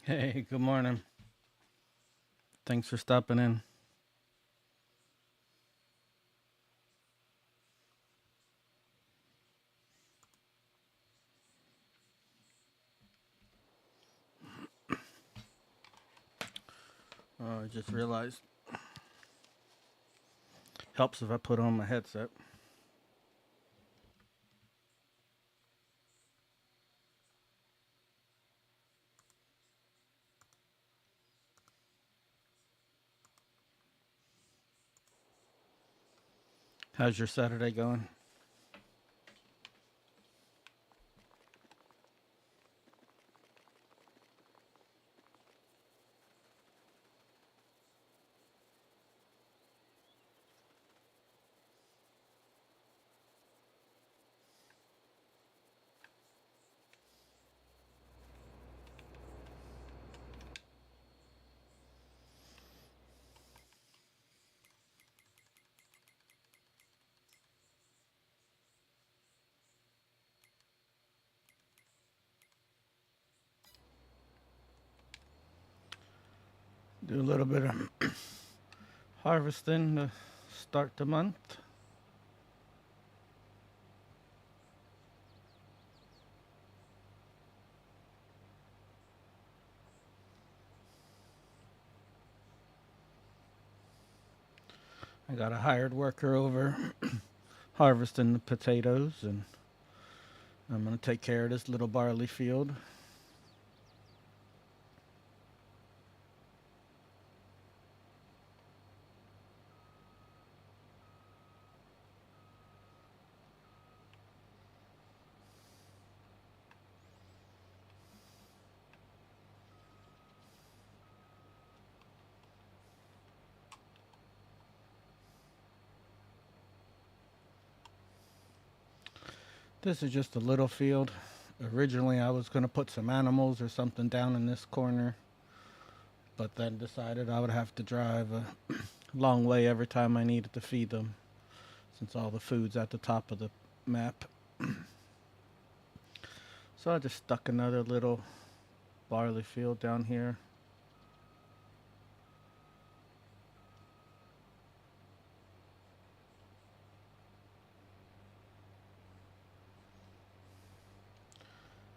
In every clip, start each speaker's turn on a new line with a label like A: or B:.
A: Hey, good morning. Thanks for stopping in. I just realized helps if I put on my headset. How's your Saturday going? Do a little bit of harvesting to start the month. I got a hired worker over harvesting the potatoes, and I'm going to take care of this little barley field. This is just a little field. Originally, I was going to put some animals or something down in this corner, but then decided I would have to drive a long way every time I needed to feed them, since all the food's at the top of the map. So I just stuck another little barley field down here.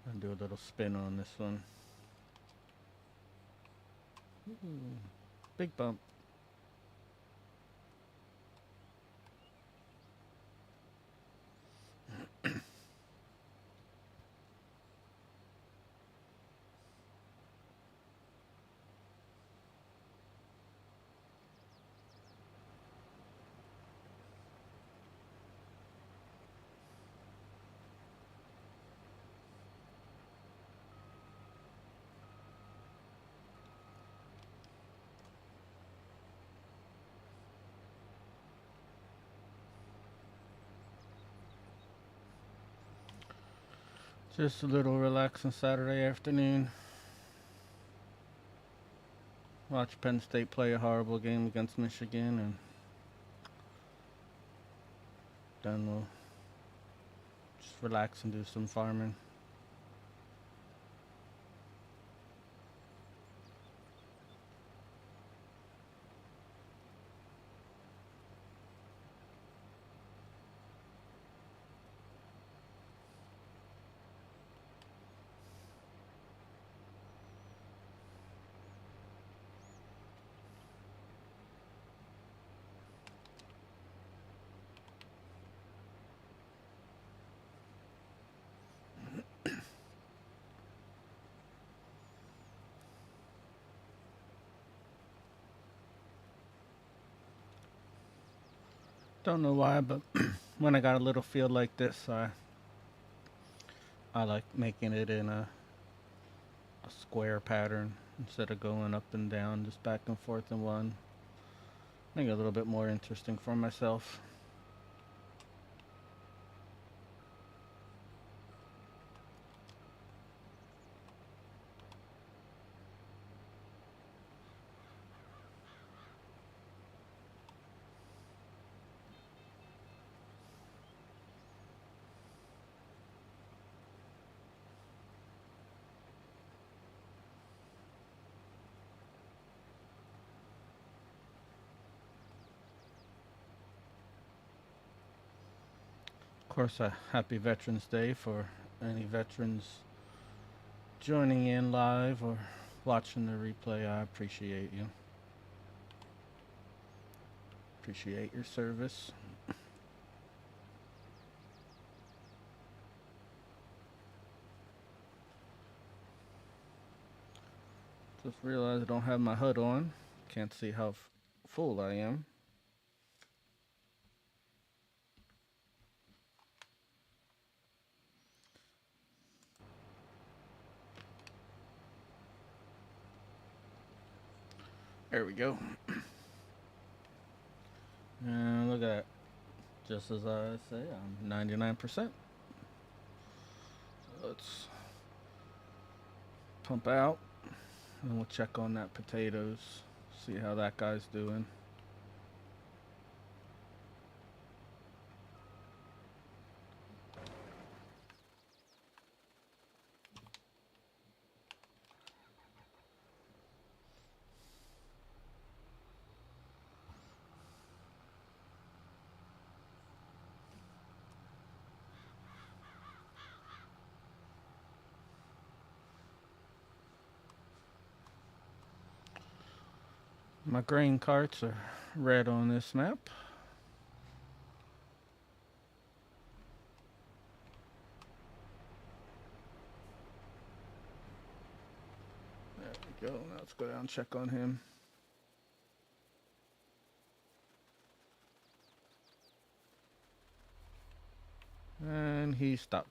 A: And do a little spin on this one. Ooh, big bump. Just a little relaxing Saturday afternoon. Watch Penn State play a horrible game against Michigan, and then we'll just relax and do some farming. Don't know why, but when I got a little field like this, I like making it in a square pattern instead of going up and down, just back and forth in one. Make it a little bit more interesting for myself. course, a happy Veterans Day for any veterans joining in live or watching the replay. I appreciate you. Appreciate your service. Just realized I don't have my hood on. Can't see how full I am. There we go. And look at that. Just as I say, I'm 99%. Let's pump out and we'll check on that potatoes. See how that guy's doing. My grain carts are red on this map. There we go. Now let's go down and check on him. And he stopped.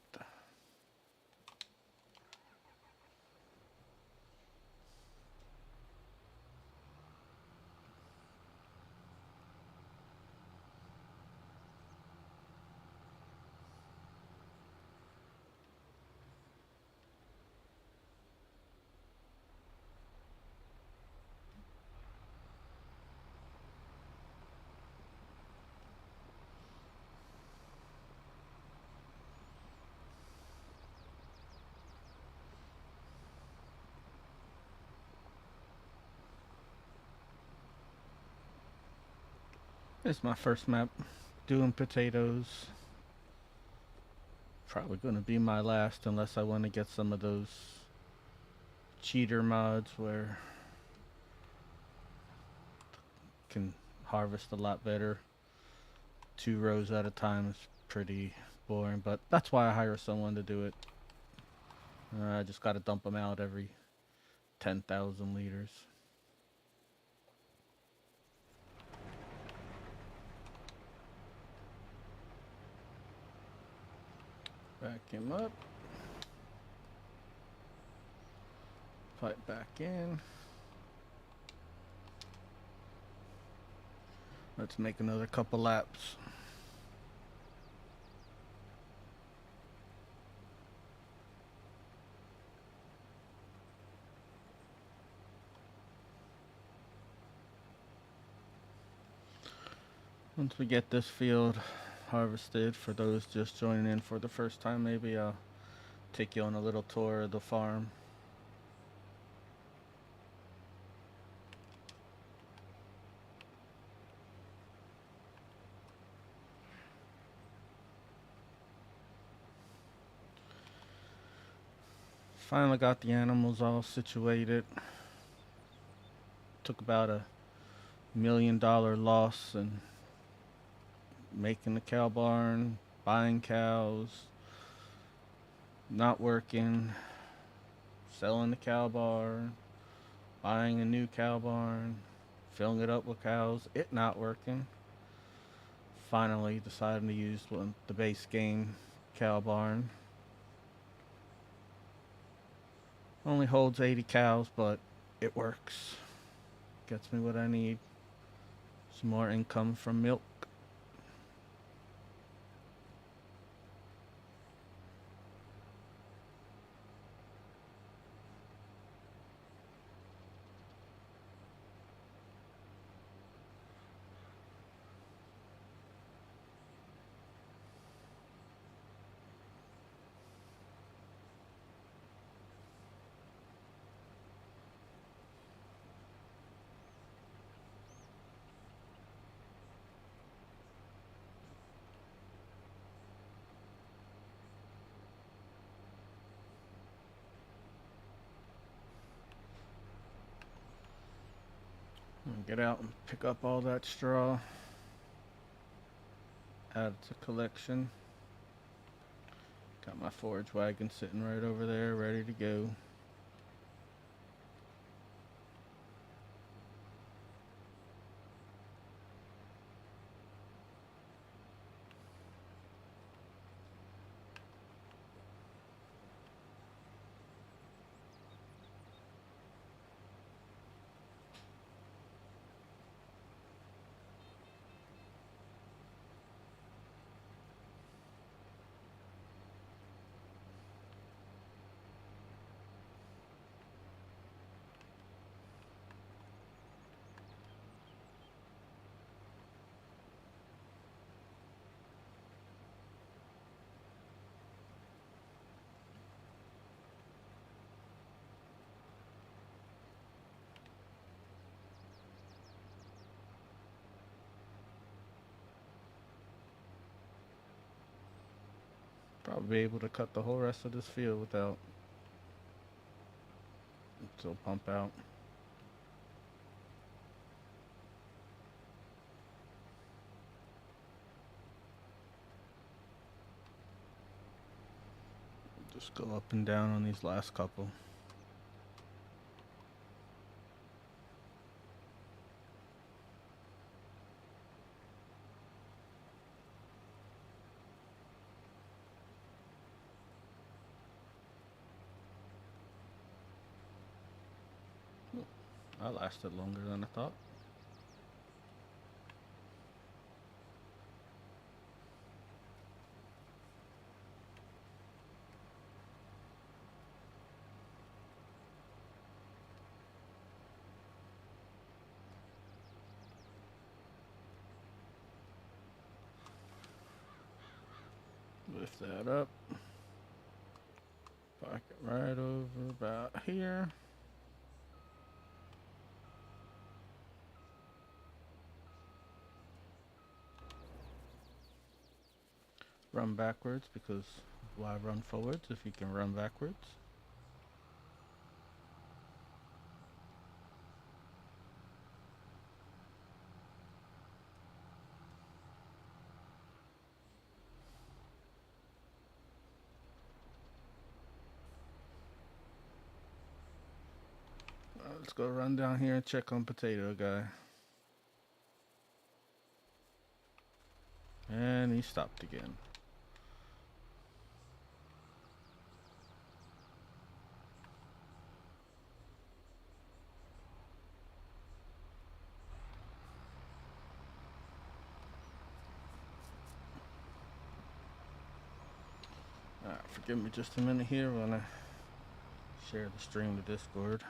A: It's my first map doing potatoes. Probably going to be my last unless I want to get some of those cheater mods where can harvest a lot better. 2 rows at a time is pretty boring, but that's why I hire someone to do it. I just got to dump them out every 10,000 liters. Back him up. Pipe back in. Let's make another couple laps. Once we get this field harvested, for those just joining in for the first time, maybe I'll take you on a little tour of the farm. Finally got the animals all situated. Took about $1 million loss in making the cow barn, buying cows, not working, selling the cow barn, buying a new cow barn, filling it up with cows, it not working. Finally decided to use the base game cow barn. Only holds 80 cows, but it works. Gets me what I need. Some more income from milk. Get out and pick up all that straw. Add it to collection. Got my forage wagon sitting right over there, ready to go. Probably be able to cut the whole rest of this field without it'll pump out. Just go up and down on these last couple. I lasted longer than I thought. Lift that up. Park it right over about here. Run backwards because why run forwards if you can run backwards? Let's go run down here and check on Potato Guy. And he stopped again. Alright, forgive me just a minute here when I share the stream to Discord.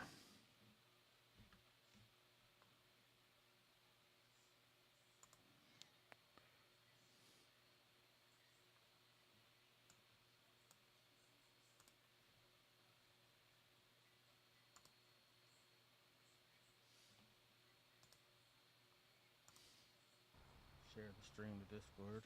A: Share the stream to Discord.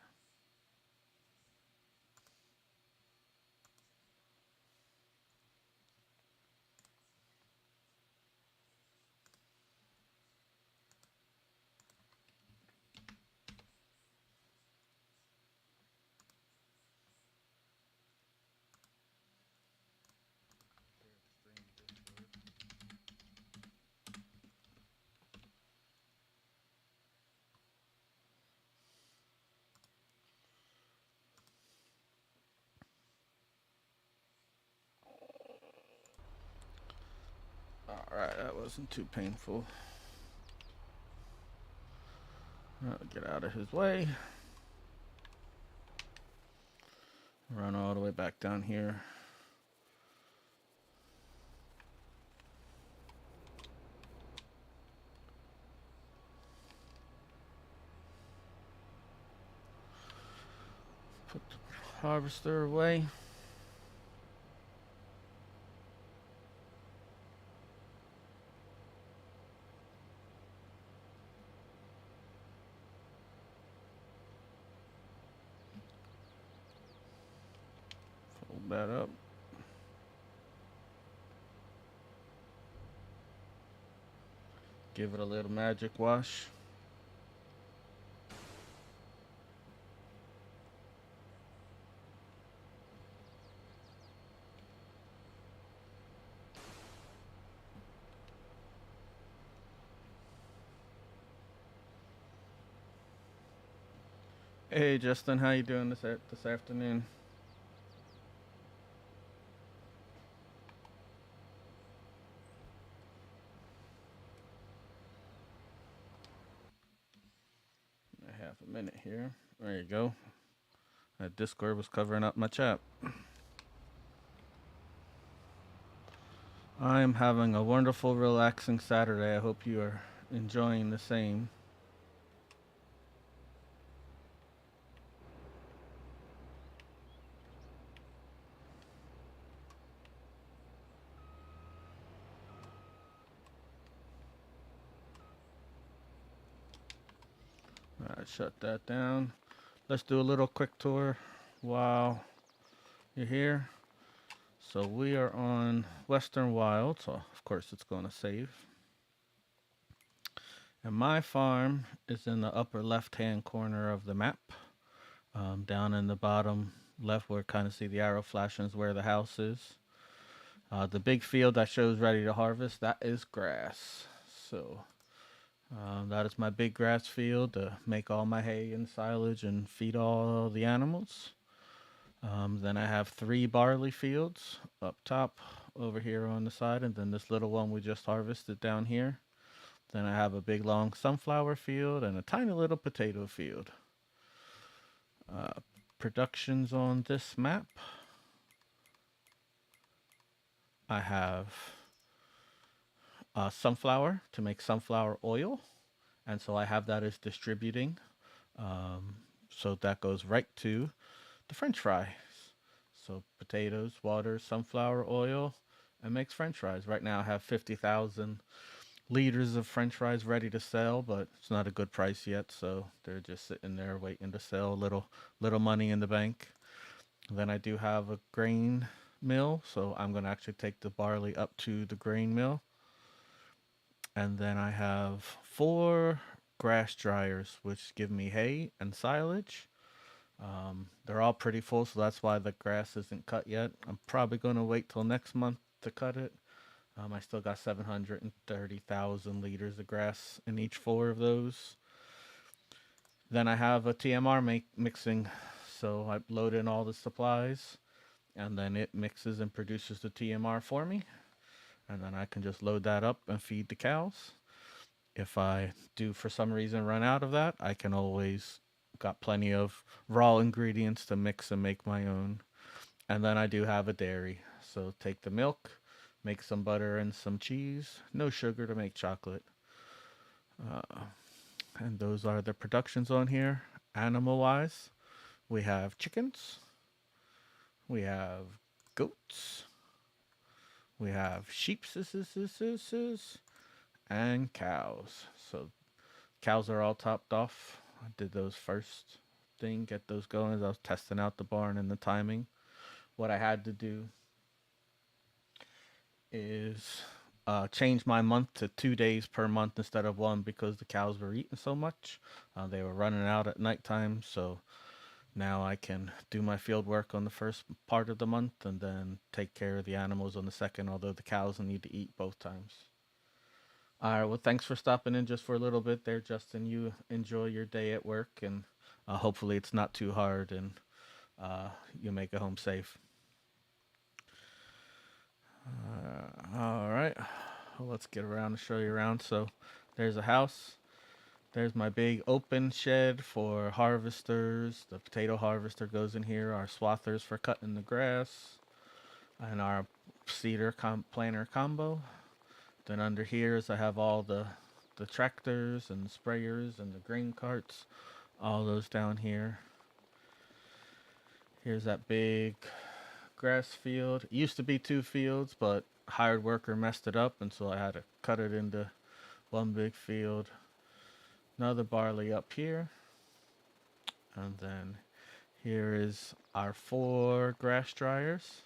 A: Alright, that wasn't too painful. I'll get out of his way. Run all the way back down here. Put the harvester away. Fold that up. Give it a little magic wash. Hey Justin, how you doing this afternoon? I have a minute here. There you go. That Discord was covering up my chat. I'm having a wonderful, relaxing Saturday. I hope you are enjoying the same. Alright, shut that down. Let's do a little quick tour while you're here. So we are on Western Wild, so of course it's going to save. And my farm is in the upper left-hand corner of the map. Down in the bottom left where you kind of see the arrow flashing is where the house is. The big field that shows ready to harvest, that is grass. So that is my big grass field to make all my hay and silage and feed all the animals. Then I have 3 barley fields up top over here on the side, and then this little one we just harvested down here. Then I have a big long sunflower field and a tiny little potato field. Productions on this map. I have sunflower to make sunflower oil, and so I have that as distributing. So that goes right to the French fries. So potatoes, water, sunflower oil, and makes French fries. Right now I have 50,000 liters of French fries ready to sell, but it's not a good price yet, so they're just sitting there waiting to sell. Little money in the bank. Then I do have a grain mill, so I'm going to actually take the barley up to the grain mill. And then I have 4 grass dryers, which give me hay and silage. They're all pretty full, so that's why the grass isn't cut yet. I'm probably going to wait till next month to cut it. I still got 730,000 liters of grass in each 4 of those. Then I have a TMR mixing, so I load in all the supplies, and then it mixes and produces the TMR for me. And then I can just load that up and feed the cows. If I do for some reason run out of that, I can always got plenty of raw ingredients to mix and make my own. And then I do have a dairy. So take the milk, make some butter and some cheese, no sugar to make chocolate. And those are the productions on here. Animal wise, we have chickens, we have goats, we have sheep, and cows. So cows are all topped off. I did those first thing, get those going as I was testing out the barn and the timing. What I had to do is change my month to 2 days per month instead of one because the cows were eating so much. They were running out at nighttime, so now I can do my field work on the first part of the month and then take care of the animals on the second, although the cows need to eat both times. All right, well, thanks for stopping in just for a little bit there, Justin. You enjoy your day at work, and hopefully it's not too hard and you make it home safe. All right, well, let's get around and show you around. So there's a house. There's my big open shed for harvesters. The potato harvester goes in here. Our swathers for cutting the grass, and our seeder planter combo. Then under here is I have all the tractors and sprayers and the grain carts, all those down here. Here's that big grass field. It used to be 2 fields, but hired worker messed it up, and so I had to cut it into one big field. Another barley up here, and then here is our 4 grass dryers.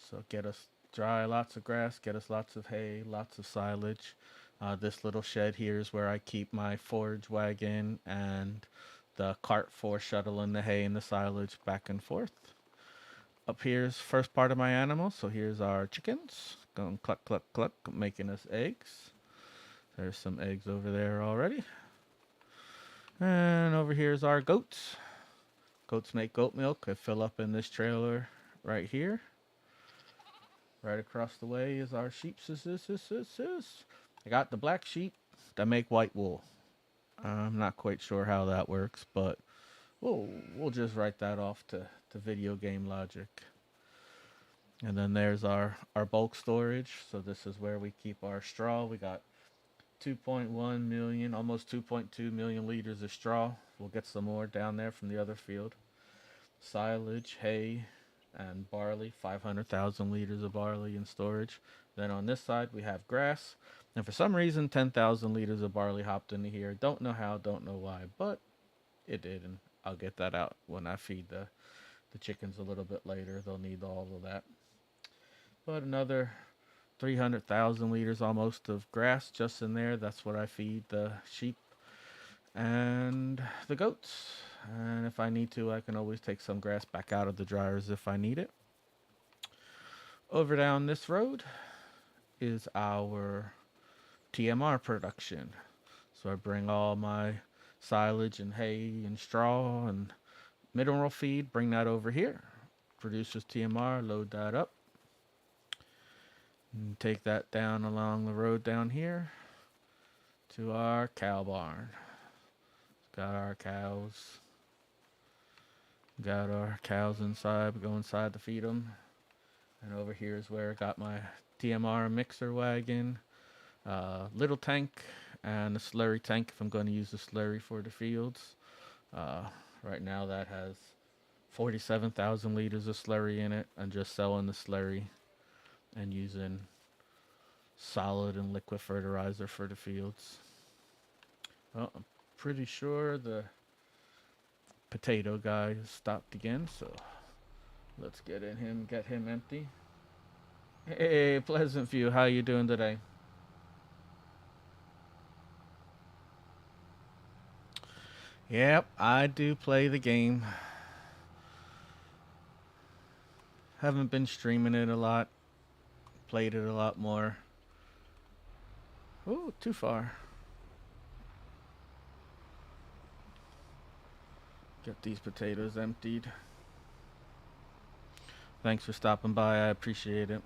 A: So get us dry lots of grass, get us lots of hay, lots of silage. This little shed here is where I keep my forage wagon and the cart for shuttling the hay and the silage back and forth. Up here's first part of my animal. So here's our chickens going cluck, cluck, cluck, making us eggs. There's some eggs over there already. And over here's our goats. Goats make goat milk. I fill up in this trailer right here. Right across the way is our sheep. I got the black sheep that make white wool. I'm not quite sure how that works, but we'll just write that off to video game logic. And then there's our bulk storage. So this is where we keep our straw. We got 2.1 million, almost 2.2 million liters of straw. We'll get some more down there from the other field. Silage, hay, and barley, 500,000 liters of barley in storage. Then on this side we have grass. And for some reason 10,000 liters of barley hopped into here. Don't know how, don't know why, but it did, and I'll get that out when I feed the chickens a little bit later. They'll need all of that. But another 300,000 liters almost of grass just in there. That's what I feed the sheep and the goats. And if I need to, I can always take some grass back out of the dryers if I need it. Over down this road is our TMR production. So I bring all my silage and hay and straw and mineral feed, bring that over here. Produces TMR, load that up. And take that down along the road down here to our cow barn. Got our cows. Got our cows inside. We go inside to feed them. And over here is where I got my TMR mixer wagon, little tank, and a slurry tank if I'm going to use the slurry for the fields. Right now that has 47,000 liters of slurry in it. I'm just selling the slurry and using solid and liquid fertilizer for the fields. Well, I'm pretty sure the potato guy has stopped again, so let's get him empty. Hey, Pleasant View, how you doing today? Yep, I do play the game. Haven't been streaming it a lot. Played it a lot more. Oh, too far. Get these potatoes emptied. Thanks for stopping by. I appreciate it.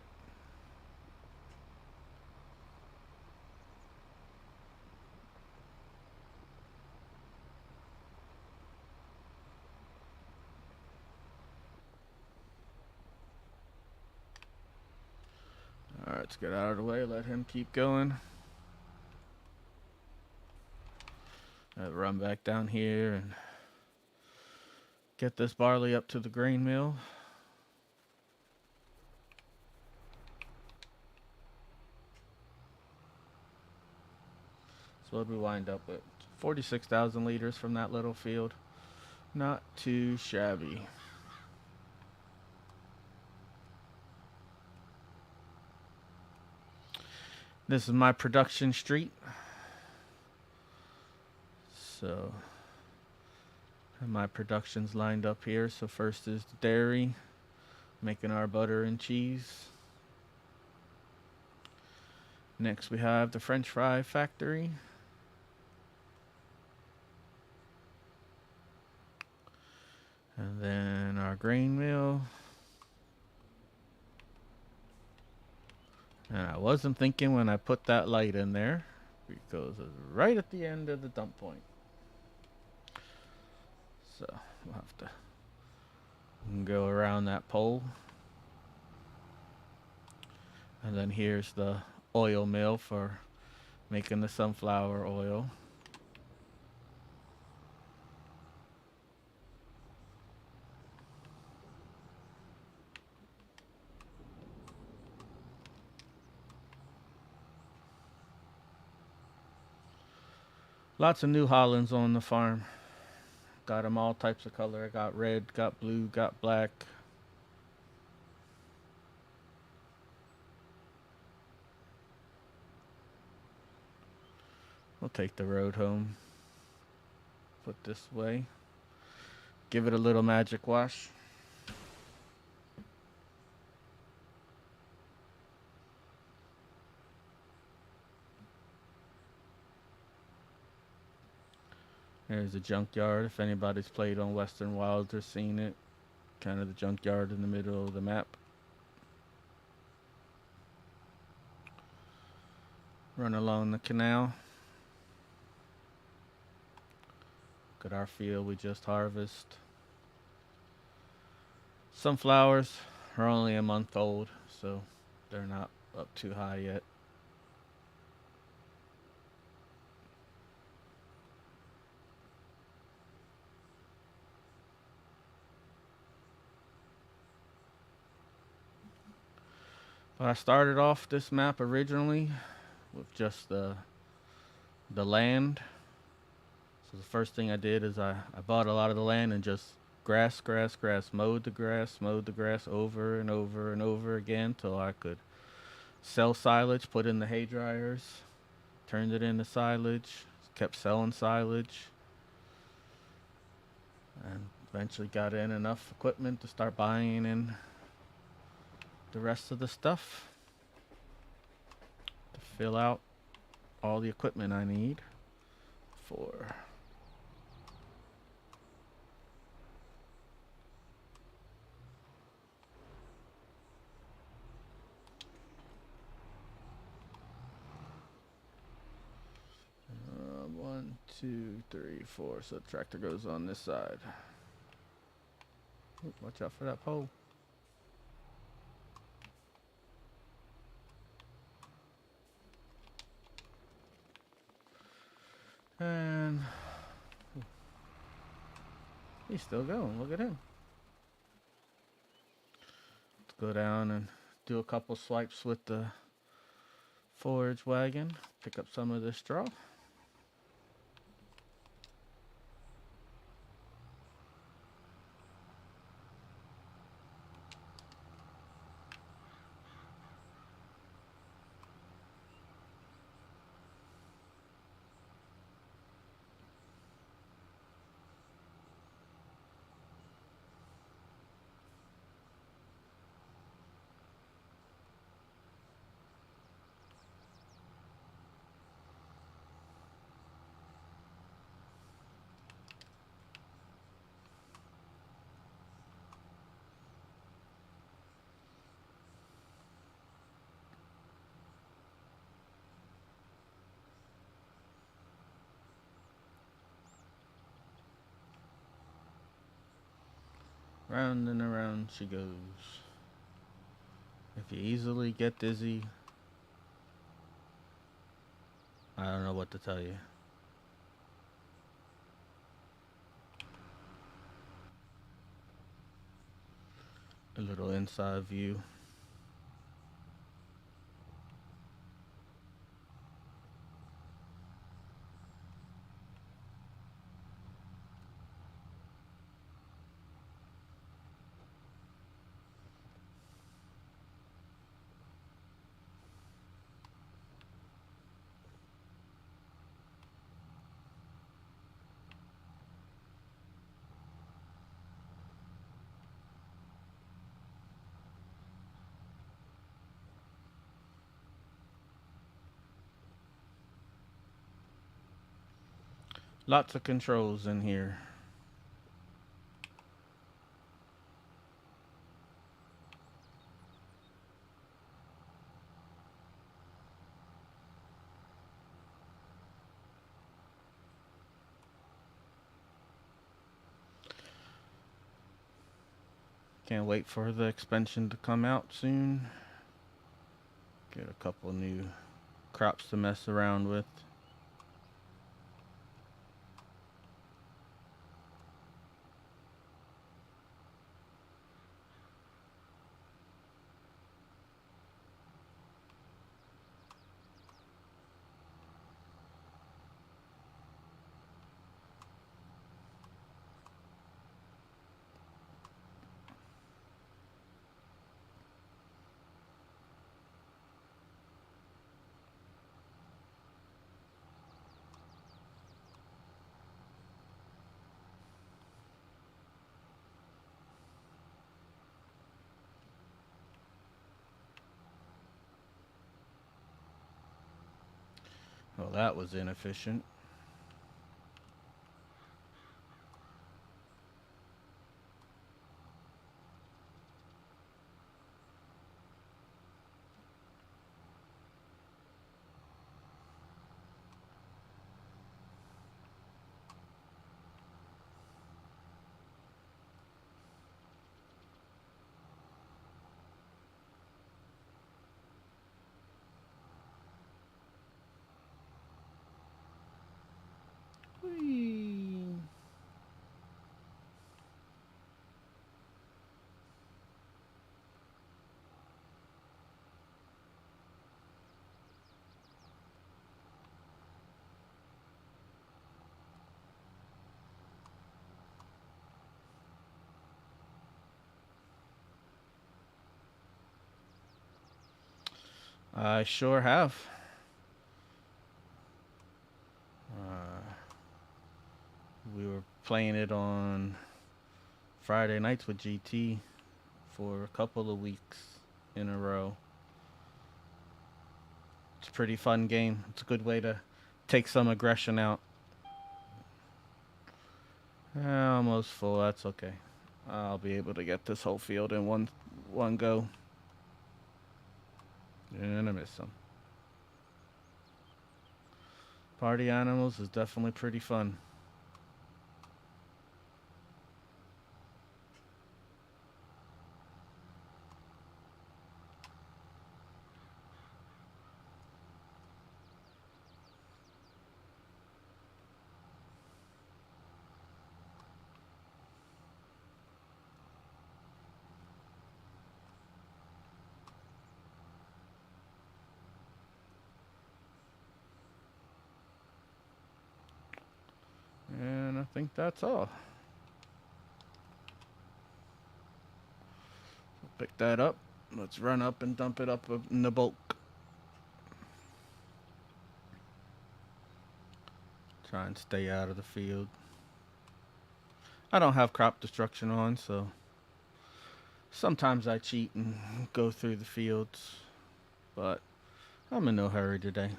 A: Alright, let's get out of the way. Let him keep going. I'll run back down here and get this barley up to the grain mill. So what we wind up with? 46,000 liters from that little field. Not too shabby. This is my production street. So my production's lined up here. So first is the dairy, making our butter and cheese. Next we have the French fry factory. And then our grain mill. And I wasn't thinking when I put that light in there because it's right at the end of the dump point. So we'll have to go around that pole. And then here's the oil mill for making the sunflower oil. Lots of New Hollands on the farm. Got them all types of color. I got red, got blue, got black. We'll take the road home. Put this way. Give it a little magic wash. There's a junkyard. If anybody's played on Western Wilds or seen it, kind of the junkyard in the middle of the map. Run along the canal. Look at our field we just harvested. Sunflowers are only a month old, so they're not up too high yet. But I started off this map originally with just the land. So the first thing I did is I bought a lot of the land and just grass, mowed the grass over and over and over again till I could sell silage, put in the hay dryers, turned it into silage, kept selling silage, and eventually got in enough equipment to start buying in the rest of the stuff to fill out all the equipment I need for one, two, three, four. So the tractor goes on this side. Ooh, watch out for that pole. And he's still going. Look at him. Let's go down and do a couple swipes with the forage wagon. Pick up some of this straw. Round and around she goes. If you easily get dizzy, I don't know what to tell you. A little inside view. Lots of controls in here. Can't wait for the expansion to come out soon. Get a couple new crops to mess around with. Well, that was inefficient. Whee! I sure have. Uh, we were playing it on Friday nights with GT for a couple of weeks in a row. It's a pretty fun game. It's a good way to take some aggression out. Almost full. That's okay. I'll be able to get this whole field in one go. And I missed some. Party animals is definitely pretty fun. And I think that's all. Pick that up. Let's run up and dump it up in the bulk. Try and stay out of the field. I don't have crop destruction on, so sometimes I cheat and go through the fields, but I'm in no hurry today.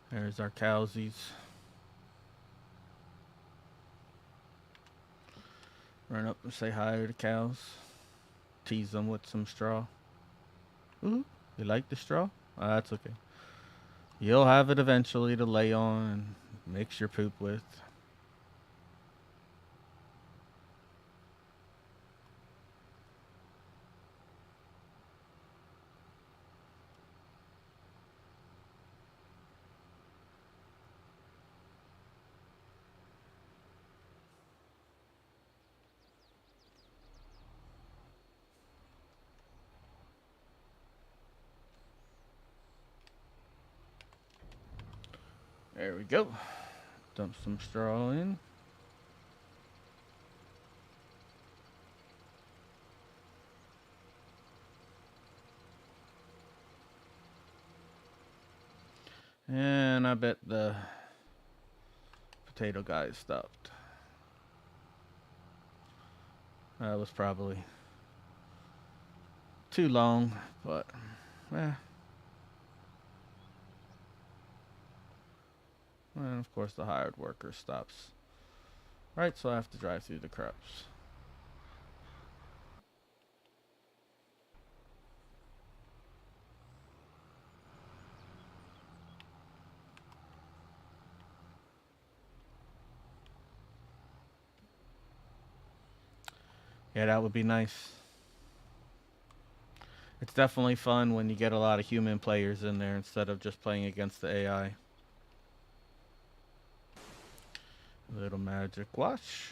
A: There's our cowsies. Run up and say hi to the cows. Tease them with some straw. Ooh, you like the straw? That's okay. You'll have it eventually to lay on and mix your poop with. There we go. Dump some straw in. And I bet the potato guy stopped. That was probably too long, but eh. And of course the hired worker stops. Right, so I have to drive through the crops. Yeah, that would be nice. It's definitely fun when you get a lot of human players in there instead of just playing against the AI. Little magic wash.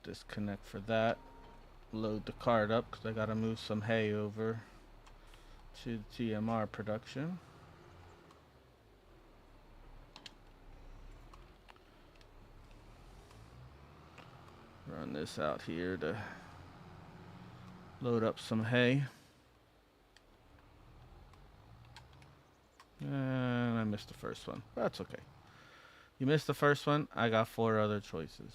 A: Disconnect for that. Load the cart up because I gotta move some hay over to the TMR production. Run this out here to load up some hay. And I missed the first one. That's okay. You missed the first one. I got 4 other choices.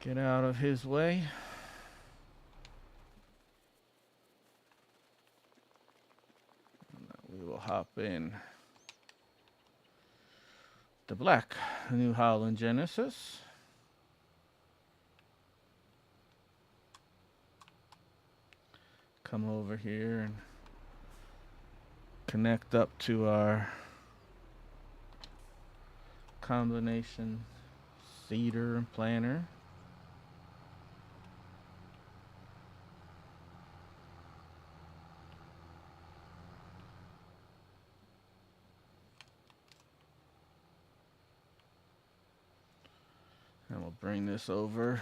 A: Get out of his way. We will hop in the black New Holland Genesis. Come over here and connect up to our combination seeder and planter. And we'll bring this over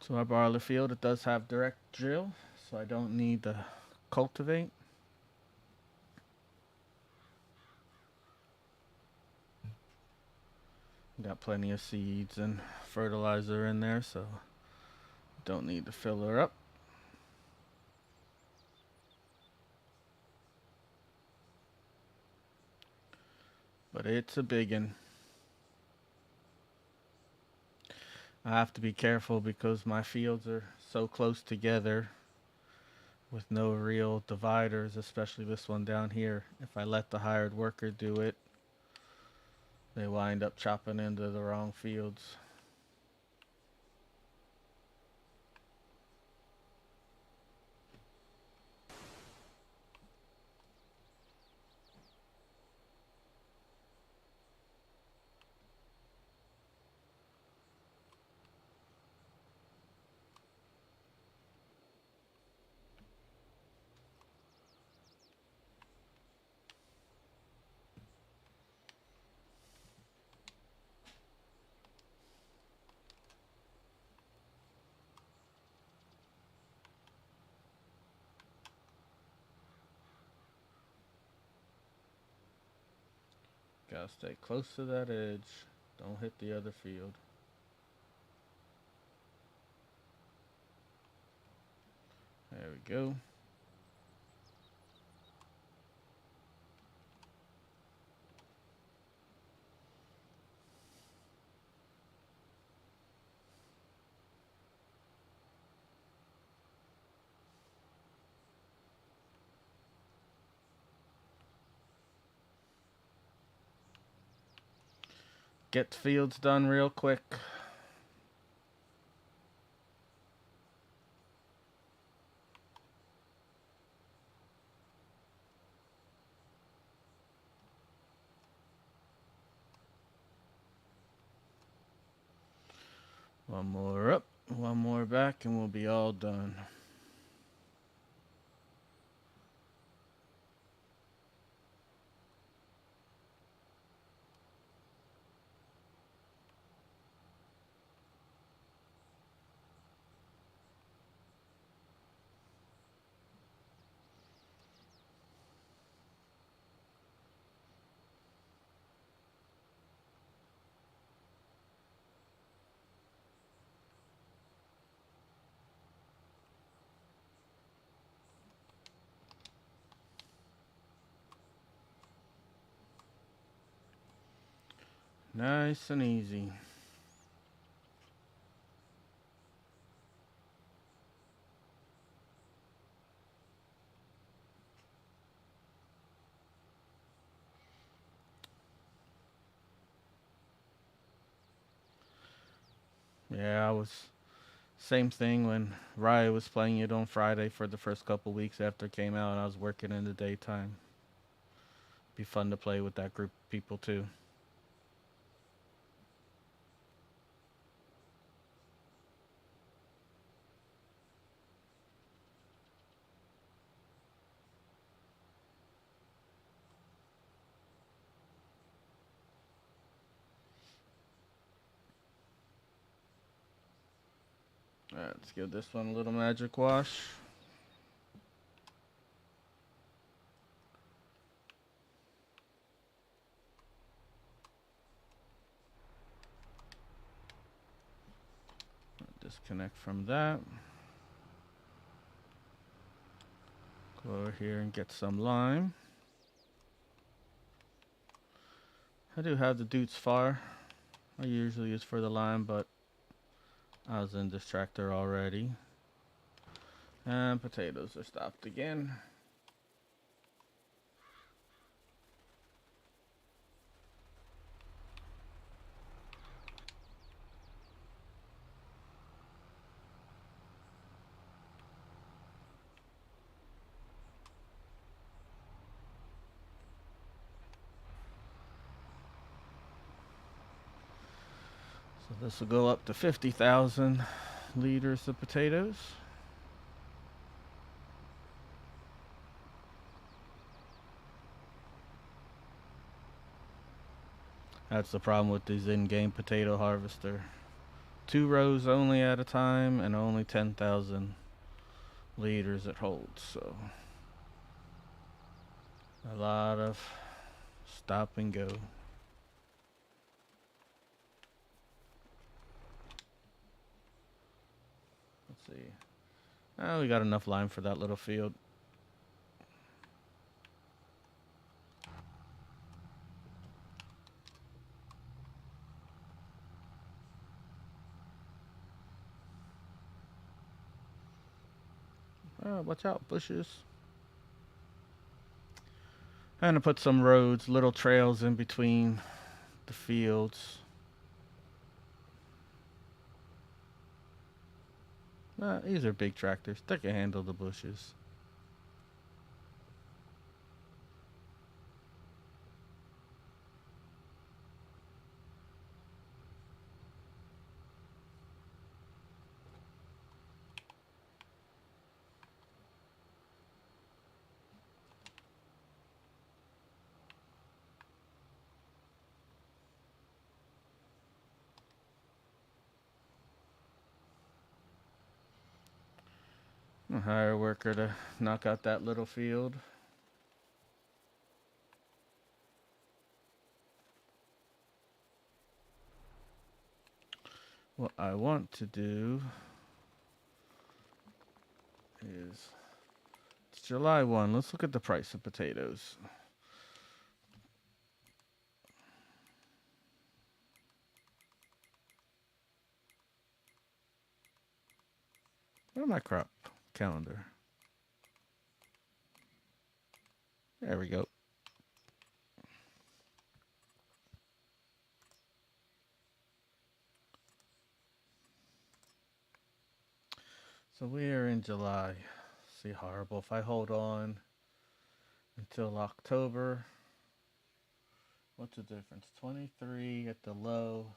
A: to our barley field. It does have direct drill, so I don't need to cultivate. Got plenty of seeds and fertilizer in there, so don't need to fill her up. But it's a biggin. I have to be careful because my fields are so close together with no real dividers, especially this one down here. If I let the hired worker do it, they wind up chopping into the wrong fields. Gotta stay close to that edge. Don't hit the other field. There we go. Get the fields done real quick. One more up, one more back, and we'll be all done. Nice and easy. Yeah, I was same thing when Raya was playing it on Friday for the first couple weeks after it came out, and I was working in the daytime. Be fun to play with that group of people too. Alright, let's give this one a little magic wash. Disconnect from that. Go over here and get some lime. I do have the Dutes Far. I usually use for the lime, but I was in this tractor already. And potatoes are stopped again. So this will go up to 50,000 liters of potatoes. That's the problem with these in-game potato harvester. 2 rows only at a time and only 10,000 liters it holds. So a lot of stop and go. Let's see. Oh, we got enough lime for that little field. Oh, watch out, bushes. And to put some roads, little trails in between the fields. These are big tractors. They can handle the bushes. I'll hire a worker to knock out that little field. What I want to do is, it's July 1. Let's look at the price of potatoes. Where's my crop calendar? There we go. So we are in July. See, horrible. If I hold on until October, what's the difference? 23 at the low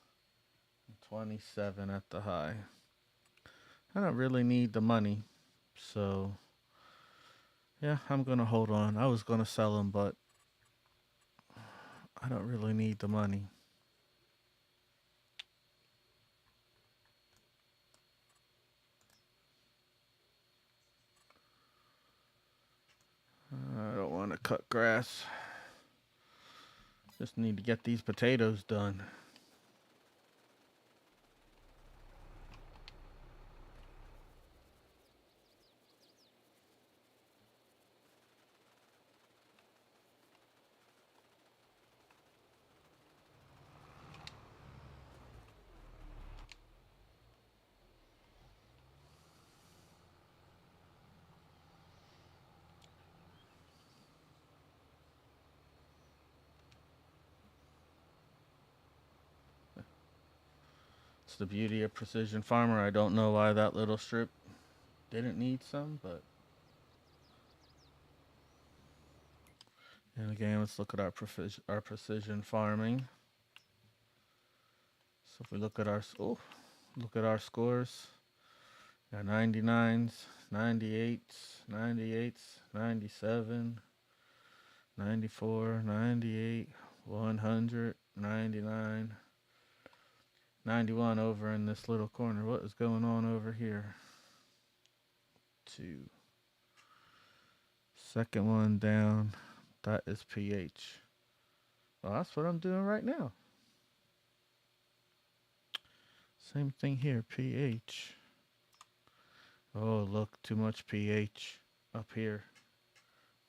A: and 27 at the high. I don't really need the money. So, yeah, I'm going to hold on. I was going to sell them, but I don't really need the money. I don't want to cut grass. Just need to get these potatoes done. It's the beauty of Precision Farmer. I don't know why that little strip didn't need some, but. And again, let's look at our precision farming. So if we look at our scores, got 99s, 98s, 98s, 97, 94, 98, 100, 99, 91 over in this little corner. What is going on over here? 2. Second one down. That is pH. Well, that's what I'm doing right now. Same thing here, pH. Oh, look, too much pH up here.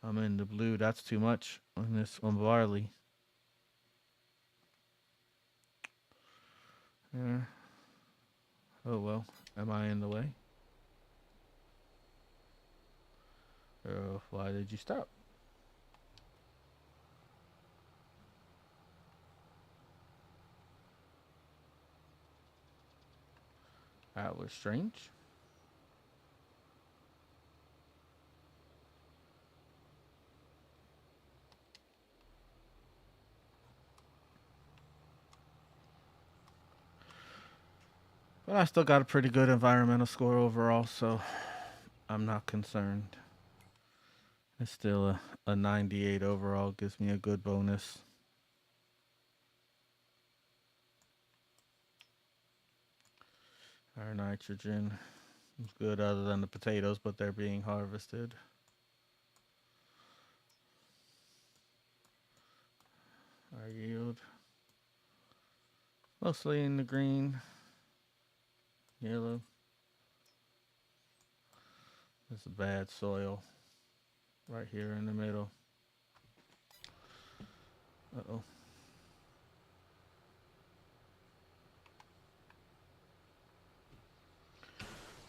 A: I'm in the blue. That's too much on this on barley. Yeah. Oh well, am I in the way? Why did you stop? That was strange. But I still got a pretty good environmental score overall, so I'm not concerned. It's still a 98 overall, gives me a good bonus. Our nitrogen is good other than the potatoes, but they're being harvested. Our yield, mostly in the green, yellow. It's a bad soil right here in the middle. Uh-oh.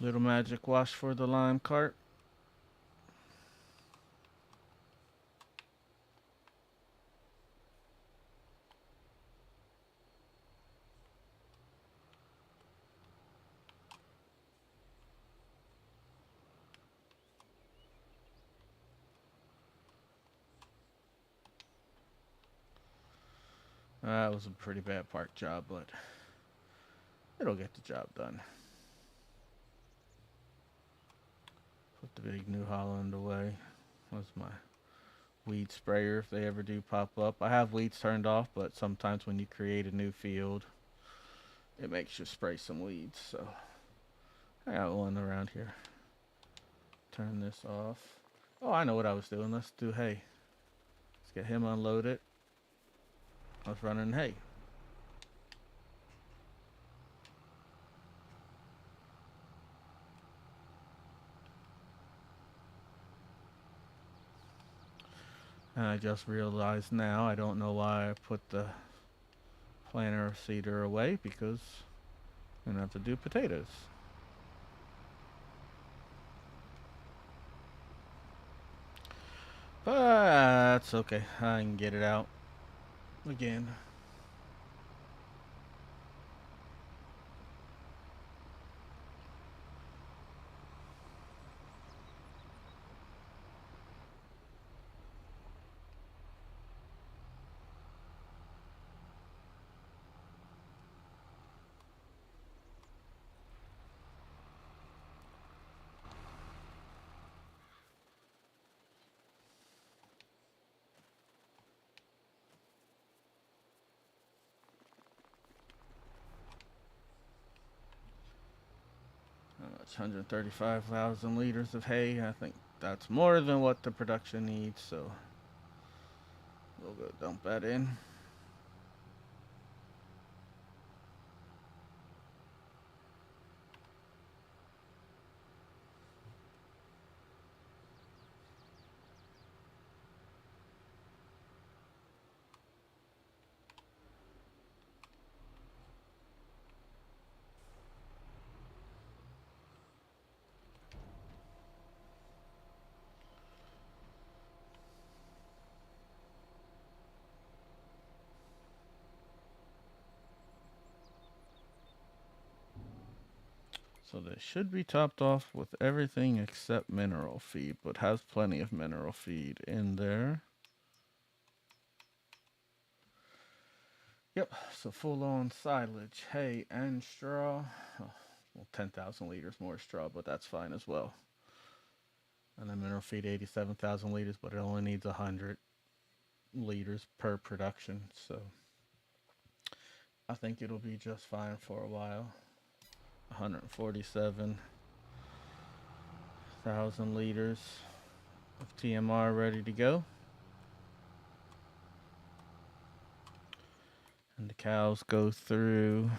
A: Little magic wash for the lime cart. That was a pretty bad park job, but it'll get the job done. Put the big New Holland away. That's my weed sprayer if they ever do pop up. I have weeds turned off, but sometimes when you create a new field, it makes you spray some weeds. So I got one around here. Turn this off. Oh, I know what I was doing. Let's do hay. Let's get him unloaded. I was running hay. And I just realized now I don't know why I put the planter seeder away because I'm going to have to do potatoes. But that's okay. I can get it out again. It's 135,000 liters of hay. I think that's more than what the production needs, so we'll go dump that in. So this should be topped off with everything except mineral feed, but has plenty of mineral feed in there. Yep, so full on silage, hay, and straw. Oh, well, 10,000 liters more straw, but that's fine as well. And then mineral feed 87,000 liters, but it only needs 100 liters per production. So I think it'll be just fine for a while. 147,000 liters of TMR ready to go. And the cows go through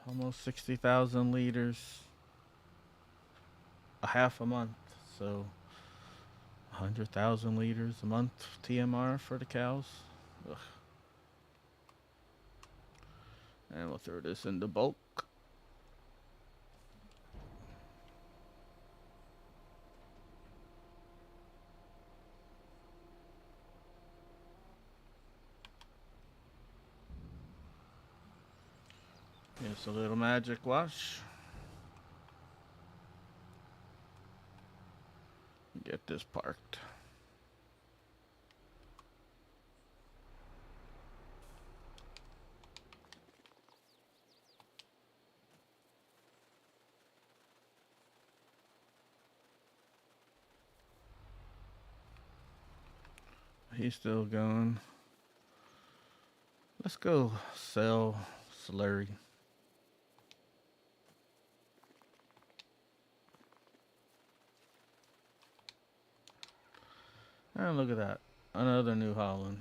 A: almost 60,000 liters a half a month. So 100,000 liters a month TMR for the cows. Ugh. And we'll throw this into bulk. Just a little magic wash. Get this parked. He's still going. Let's go sell slurry. And look at that. Another New Holland.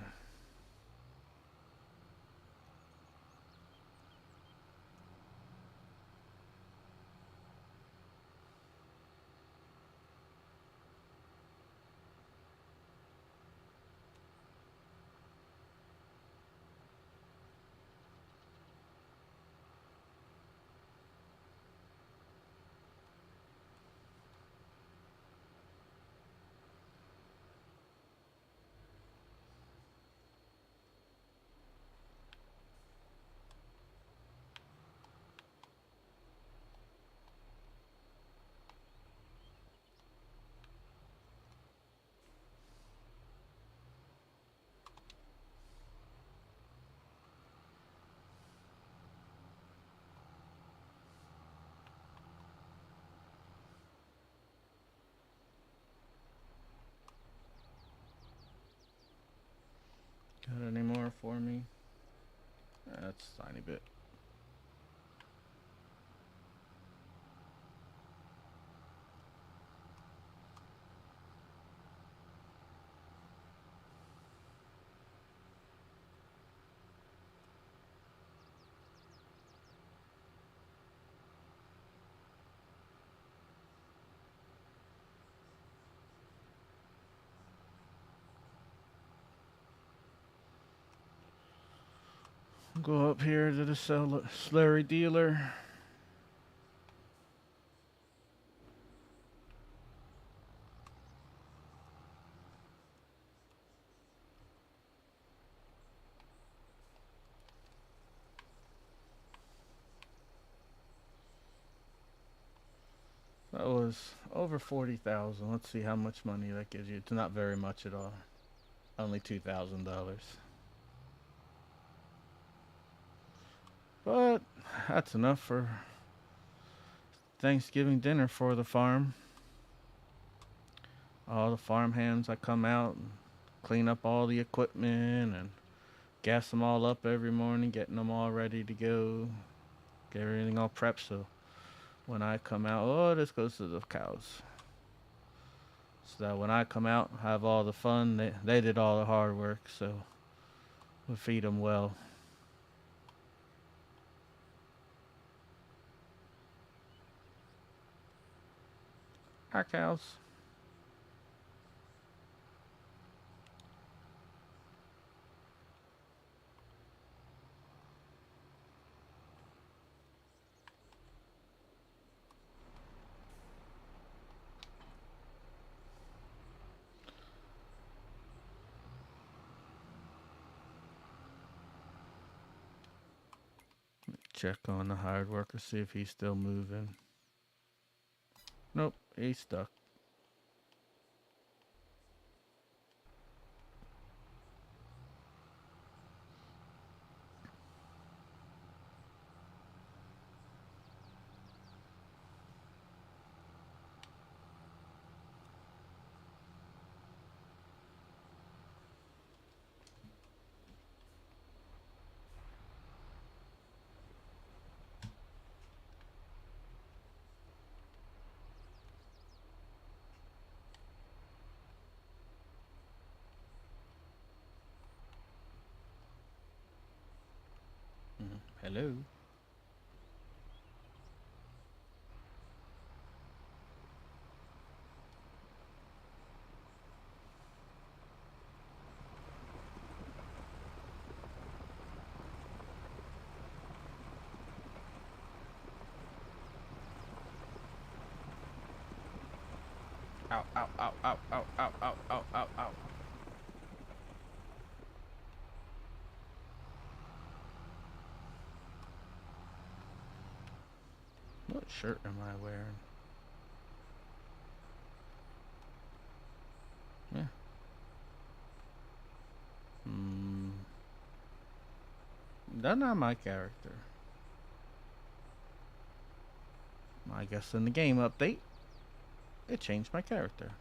A: Got any more for me? That's a tiny bit. Go up here to the slurry dealer. That was over 40,000. Let's see how much money that gives you. It's not very much at all. Only $2,000. But that's enough for Thanksgiving dinner for the farm. All the farm hands I come out and clean up all the equipment and gas them all up every morning, getting them all ready to go. Get everything all prepped so when I come out, oh, this goes to the cows. So that when I come out, have all the fun. They did all the hard work, so we'll feed them well. Our cows. Check on the hired worker, see if he's still moving. Nope, he's stuck. Hello. Ow, ow, ow, ow, ow, ow, ow, ow, ow, ow. What shirt am I wearing? Yeah. Hmm. That's not my character. I guess in the game update, it changed my character.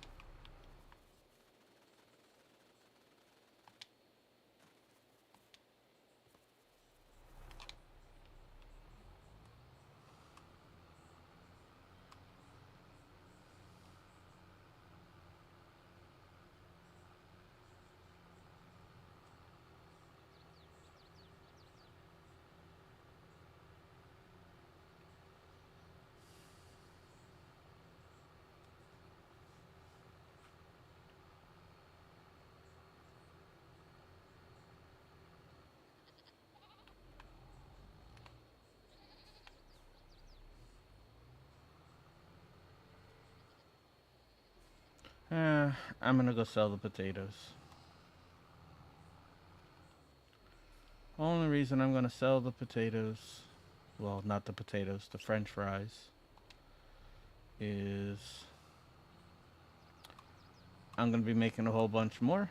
A: I'm gonna go sell the potatoes. Only reason I'm gonna sell the potatoes, well, not the potatoes, the French fries, is I'm gonna be making a whole bunch more,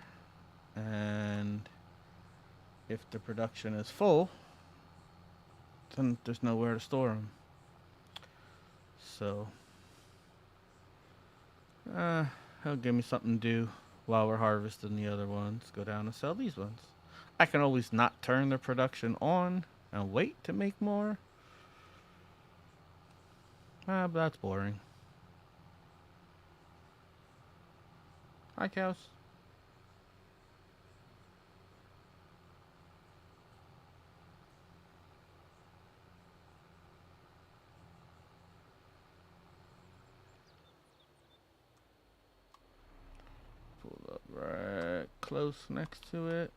A: and if the production is full, then there's nowhere to store them. So, uh, he'll give me something to do while we're harvesting the other ones. Go down and sell these ones. I can always not turn the production on and wait to make more. But that's boring. Hi, cows. Pull up right close next to it.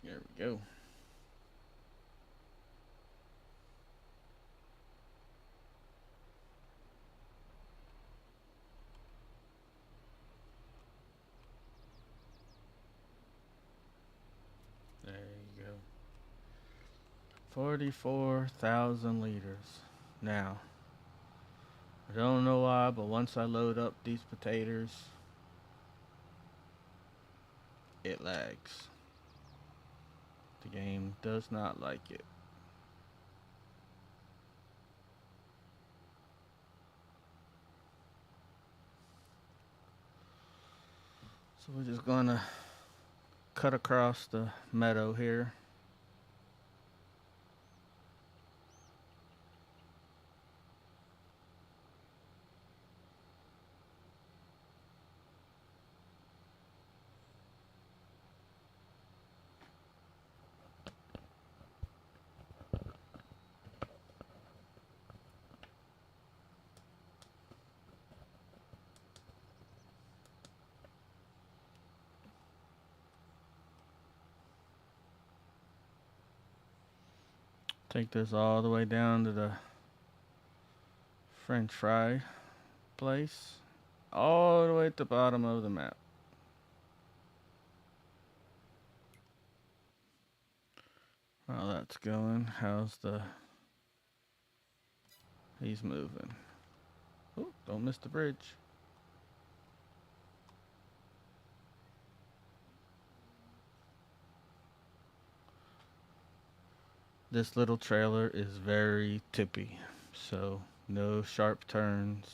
A: There we go. There you go. 44,000 liters. Now, I don't know why, but once I load up these potatoes, it lags. The game does not like it. So we're just gonna cut across the meadow here. Take this all the way down to the French fry place. All the way at the bottom of the map. While that's going, how's the... He's moving. Oh, don't miss the bridge. This little trailer is very tippy, so no sharp turns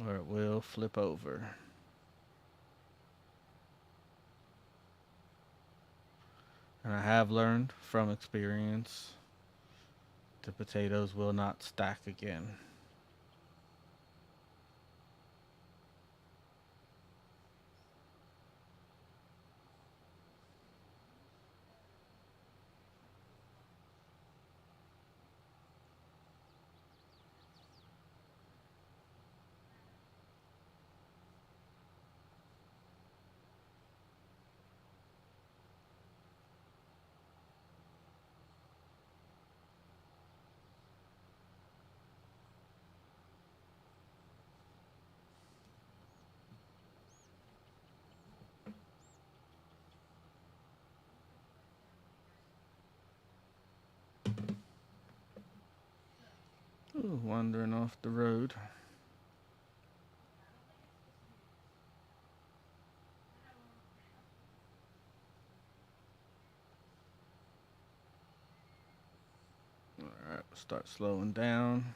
A: or it will flip over. And I have learned from experience the potatoes will not stack again. Ooh, wandering off the road. Alright, start slowing down.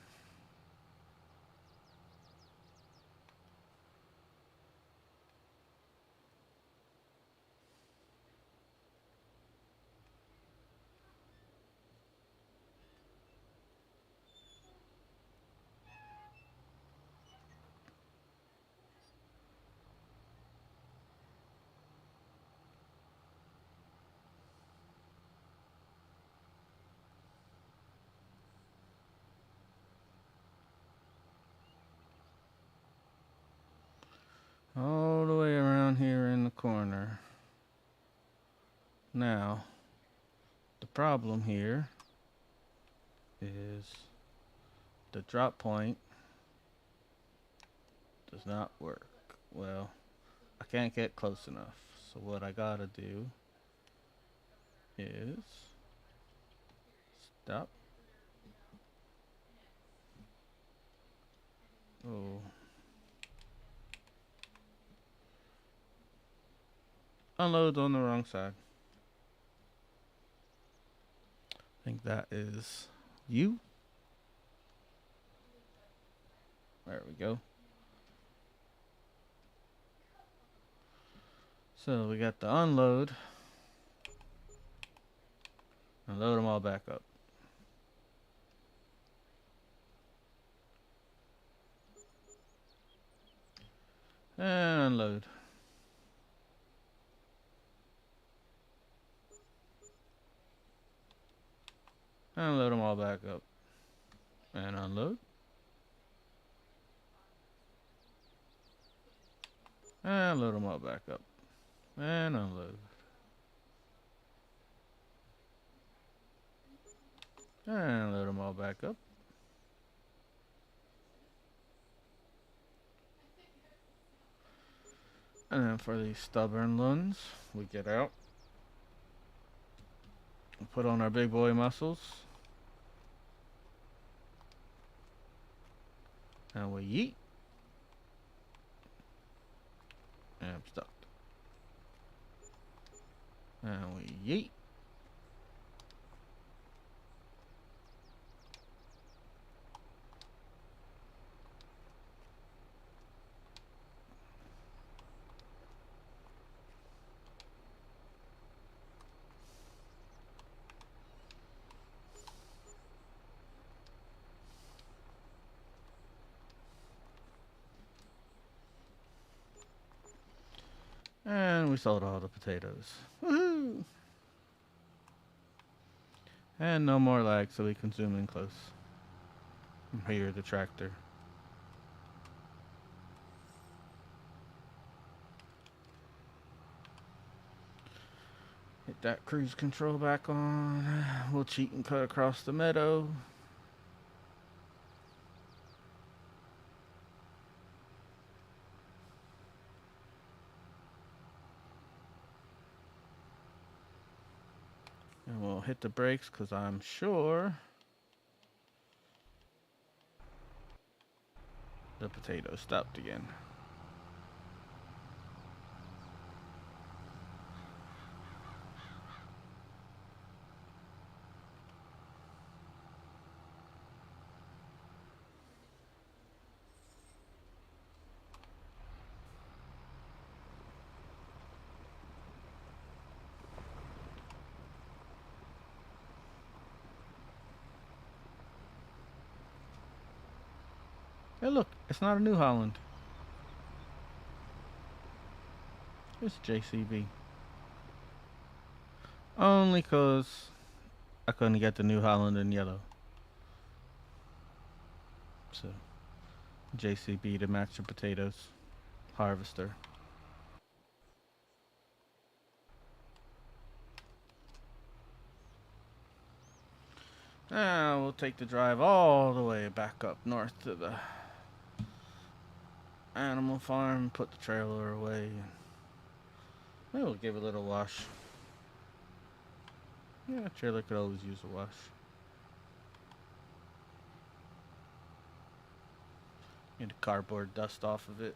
A: All the way around here in the corner. Now, the problem here is the drop point does not work. Well, I can't get close enough. So what I gotta do is stop. Oh. Unload on the wrong side. I think that is you. There we go. So we got the unload. And load them all back up. And unload. And load them all back up. And unload. And load them all back up. And unload. And load them all back up. And then for these stubborn ones, we get out. We put on our big boy muscles. And we yeet. And I'm stuck. And we yeet. And we sold all the potatoes. Woohoo! And no more lag, so we can zoom in close. Hear the tractor. Hit that cruise control back on. We'll cheat and cut across the meadow. And we'll hit the brakes because I'm sure the potato stopped again. Hey, look, it's not a New Holland. It's JCB. Only because I couldn't get the New Holland in yellow. So, JCB to match the potatoes. Harvester. Now we'll take the drive all the way back up north to the animal farm, put the trailer away. Maybe we'll give it a little wash. Yeah, trailer could always use a wash. Get the cardboard dust off of it.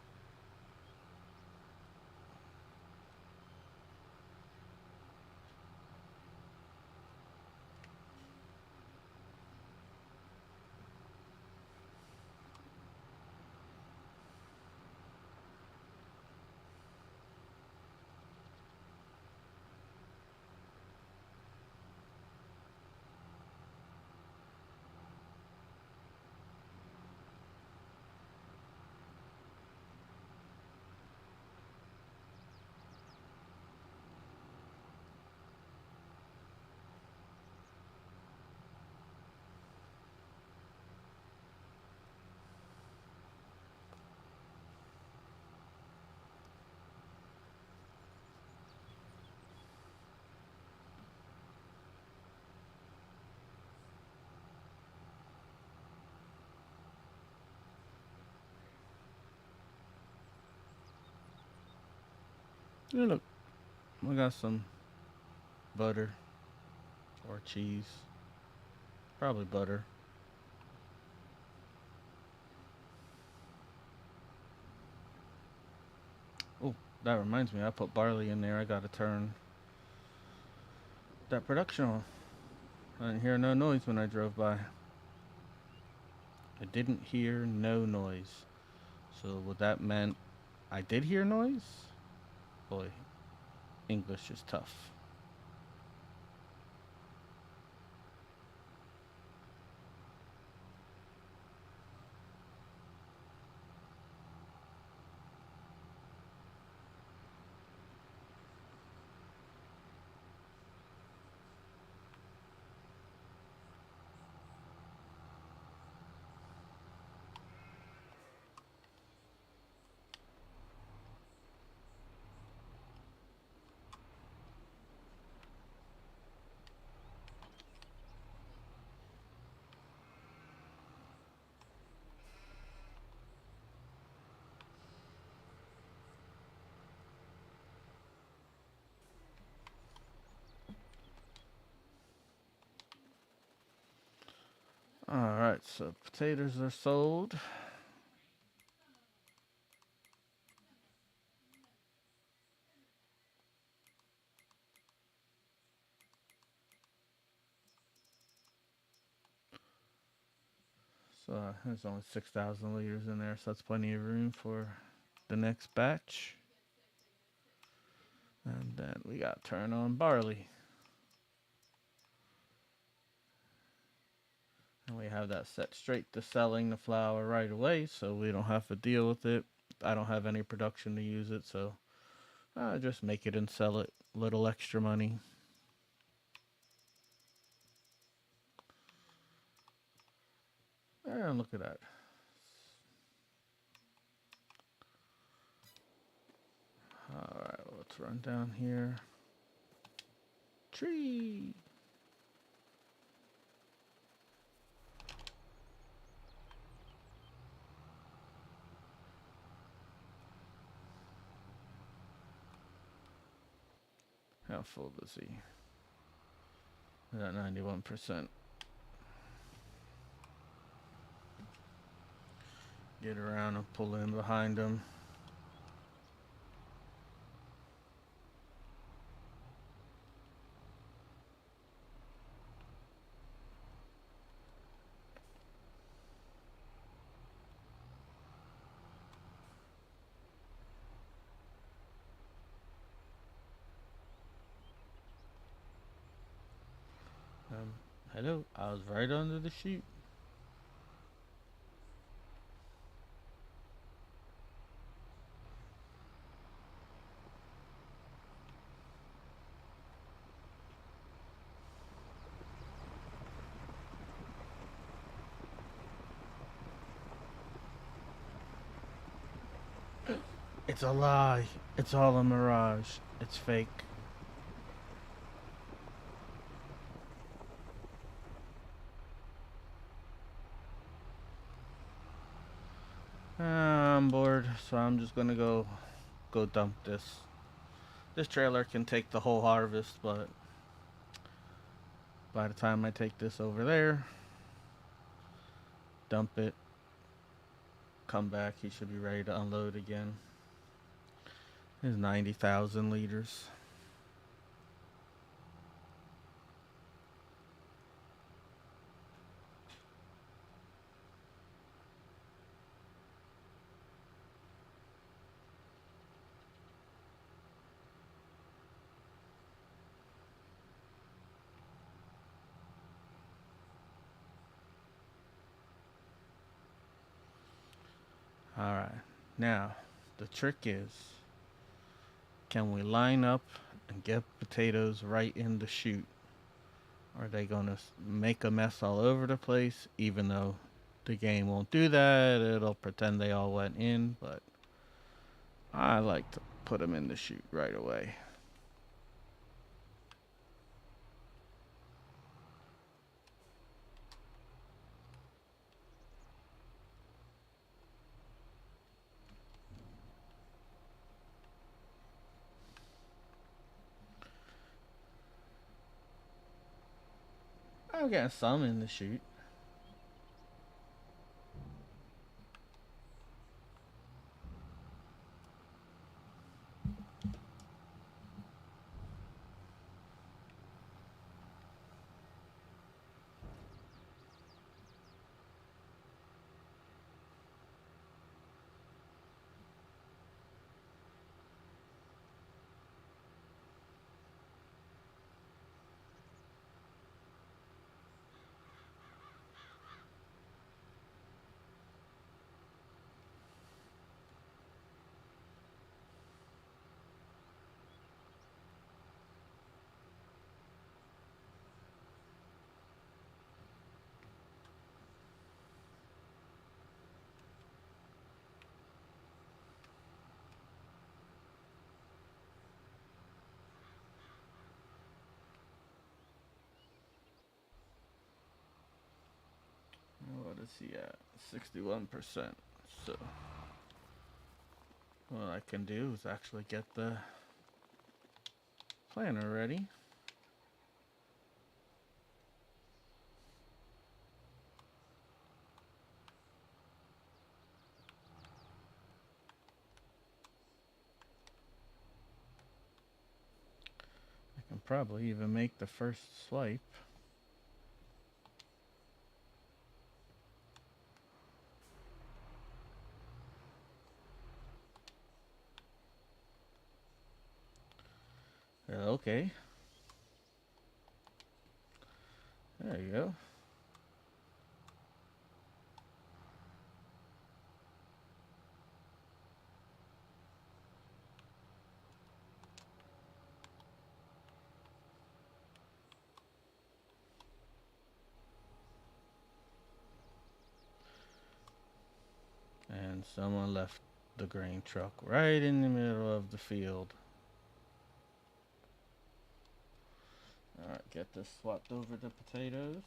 A: Yeah, look, we got some butter or cheese. Probably butter. Oh, that reminds me, I put barley in there. I gotta turn that production on. I didn't hear no noise when I drove by. I didn't hear no noise. So would that meant I did hear noise? Boy, English is tough. Alright, so potatoes are sold. So there's only 6,000 liters in there, so that's plenty of room for the next batch. And then we got turn on barley. And we have that set straight to selling the flour right away, so we don't have to deal with it. I don't have any production to use it, so I just make it and sell it. Little extra money. And look at that. Alright, let's run down here. Tree! How full is he? At 91%. Get around and pull in behind him. Hello, I was right under the chute. It's a lie. It's all a mirage. It's fake. I'm bored, so I'm just gonna go dump this. This trailer can take the whole harvest, but by the time I take this over there, dump it, come back, he should be ready to unload again. It's 90,000 liters. All right. Now, the trick is, can we line up and get potatoes right in the chute? Or are they going to make a mess all over the place, even though the game won't do that? It'll pretend they all went in, but I like to put them in the chute right away. I'm getting some in the chute. What is he at? 61%. So, what I can do is actually get the planner ready. I can probably even make the first swipe. Okay. There you go. And someone left the grain truck right in the middle of the field. Alright, get this swapped over to potatoes.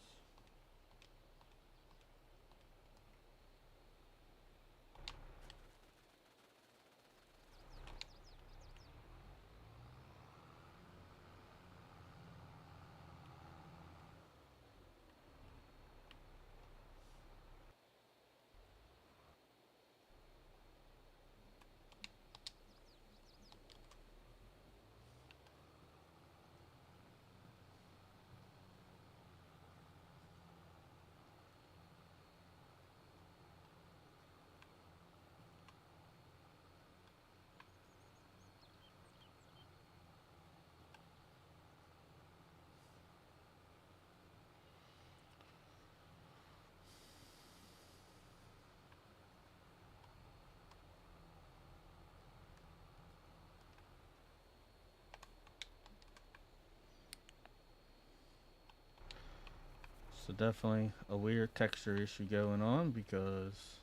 A: So definitely a weird texture issue going on because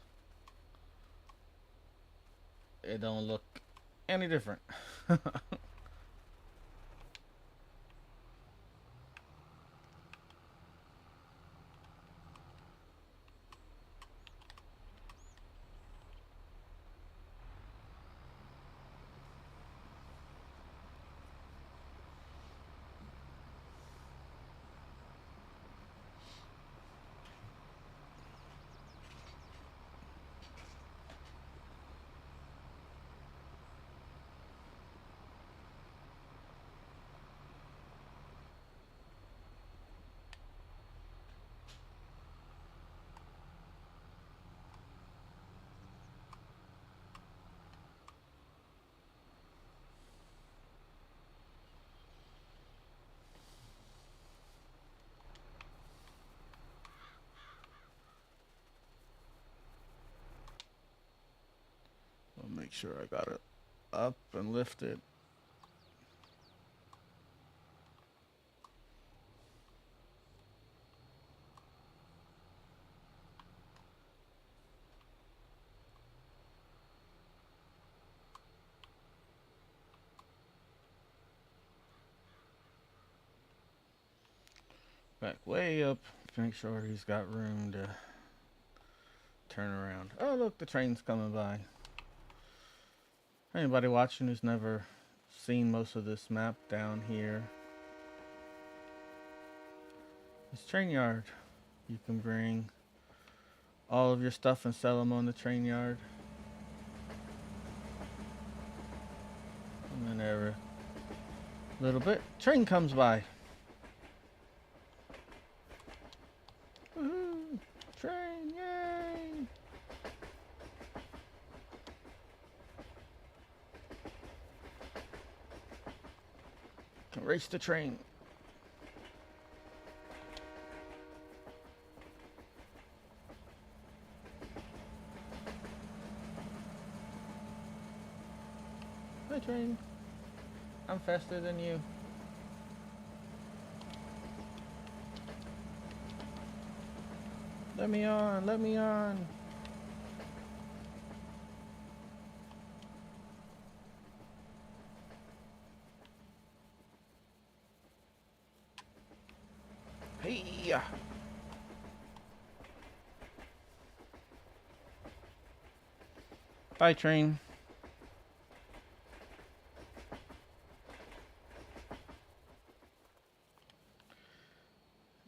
A: it don't look any different. I'll make sure I got it up and lifted. Back way up. Make sure he's got room to turn around. Oh, look, the train's coming by. Anybody watching who's never seen most of this map down here, this train yard. You can bring all of your stuff and sell them on the train yard. And then every little bit, train comes by. Woohoo! Train, yay! Can race the train. Hi, train. I'm faster than you. Let me on, let me on. Hey! Bye, train.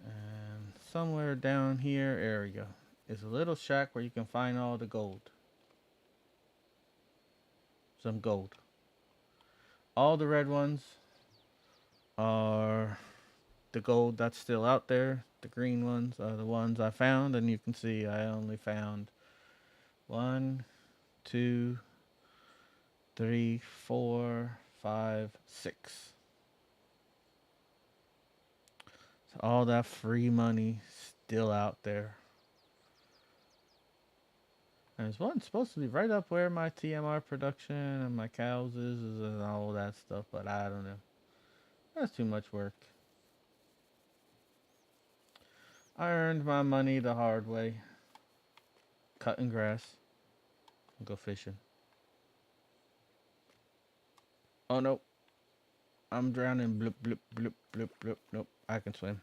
A: And somewhere down here, there we go, is a little shack where you can find all the gold. Some gold. All the red ones are the gold that's still out there. The green ones are the ones I found, and you can see I only found 1, 2, 3, 4, 5, 6. So all that free money still out there. And there's one supposed to be right up where my TMR production and my cows is and all that stuff, but I don't know. That's too much work. I earned my money the hard way. Cutting grass. Go fishing. Oh no. I'm drowning. Bloop, bloop, bloop, bloop, bloop. Nope. I can swim.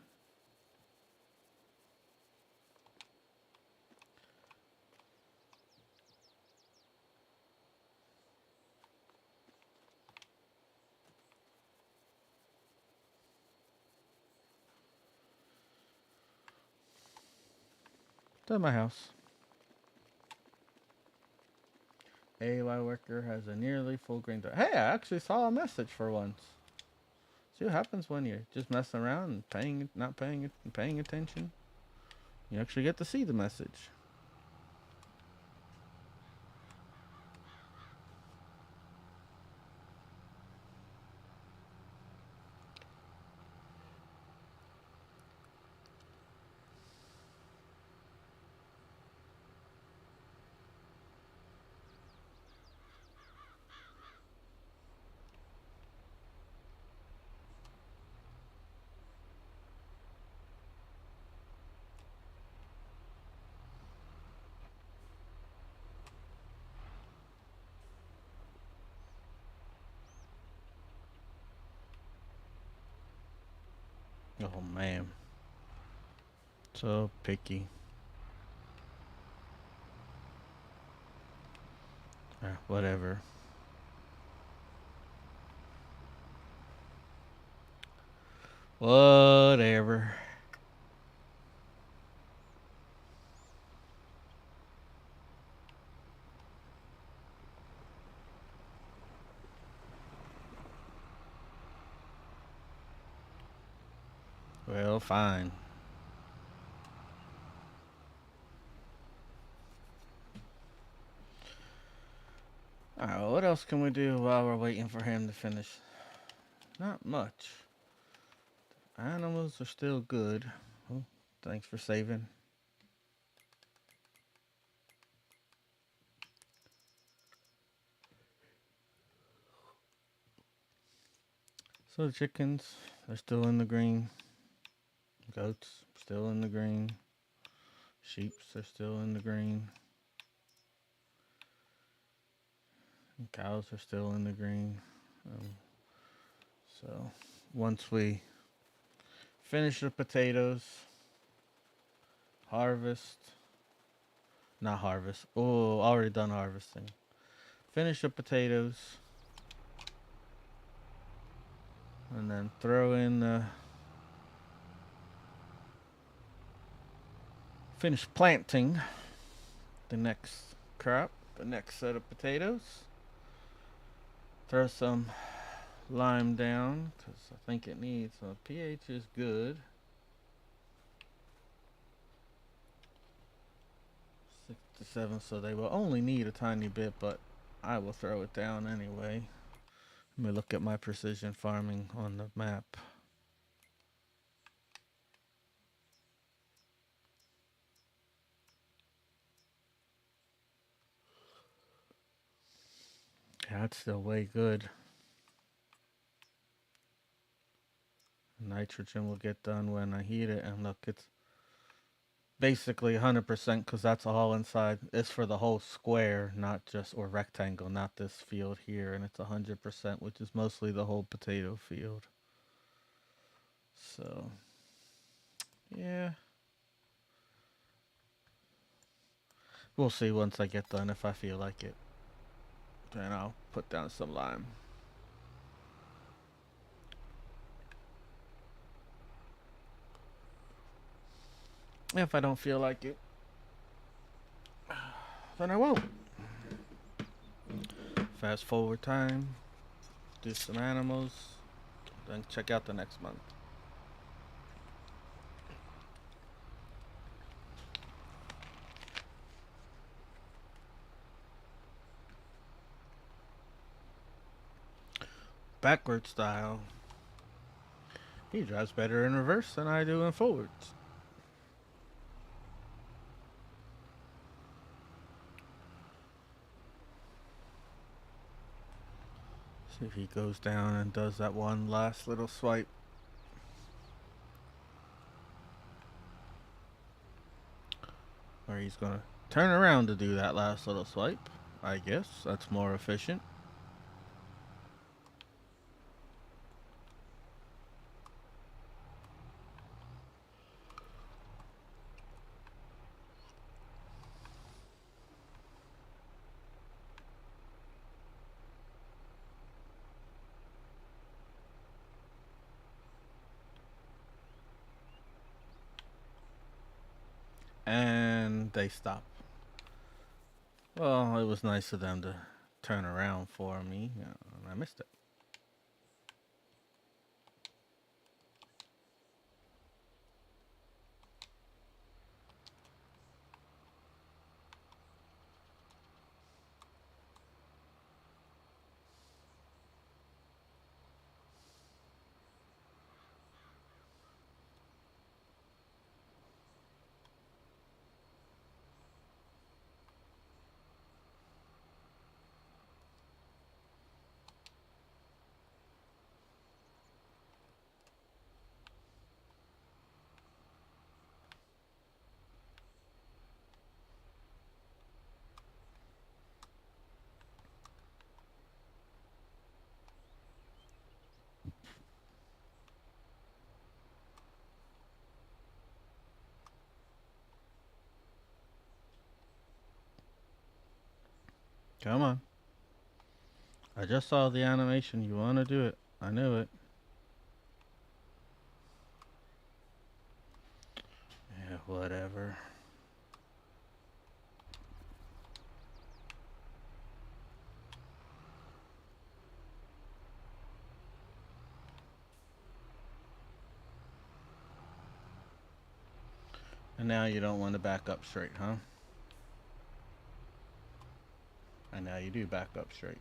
A: To my house. AY worker has a nearly full grain. Hey, I actually saw a message for once. See what happens when you're just messing around and not paying attention. You actually get to see the message. Oh man. So picky. Whatever. Whatever. Well, fine. Alright, well, what else can we do while we're waiting for him to finish? Not much. Animals are still good. Oh, thanks for saving. So the chickens, they're still in the green. Goats, still in the green. Sheeps are still in the green. And cows are still in the green. Um, so once we finish the potatoes, harvest, not harvest. Oh, already done harvesting. Finish the potatoes, and then throw in the finish planting the next crop, the next set of potatoes. Throw some lime down because I think it needs. So pH is good. 6 to 7, so they will only need a tiny bit, but I will throw it down anyway. Let me look at my precision farming on the map. Yeah, that's still way good. Nitrogen will get done when I heat it, and look, it's basically 100% because that's all inside. It's for the whole square, not just, or rectangle, not this field here, and it's 100%, which is mostly the whole potato field. So, yeah. We'll see once I get done if I feel like it. Then I'll put down some lime. If I don't feel like it, then I won't. Fast forward time, do some animals, then check out the next month. Backward style. He drives better in reverse than I do in forwards. See if he goes down and does that one last little swipe. Or he's gonna turn around to do that last little swipe. I guess that's more efficient. And they stop. Well, it was nice of them to turn around for me. I missed it. Come on. I just saw the animation. You want to do it. I knew it. Yeah, whatever. And now you don't want to back up straight, huh? And now you do back up straight.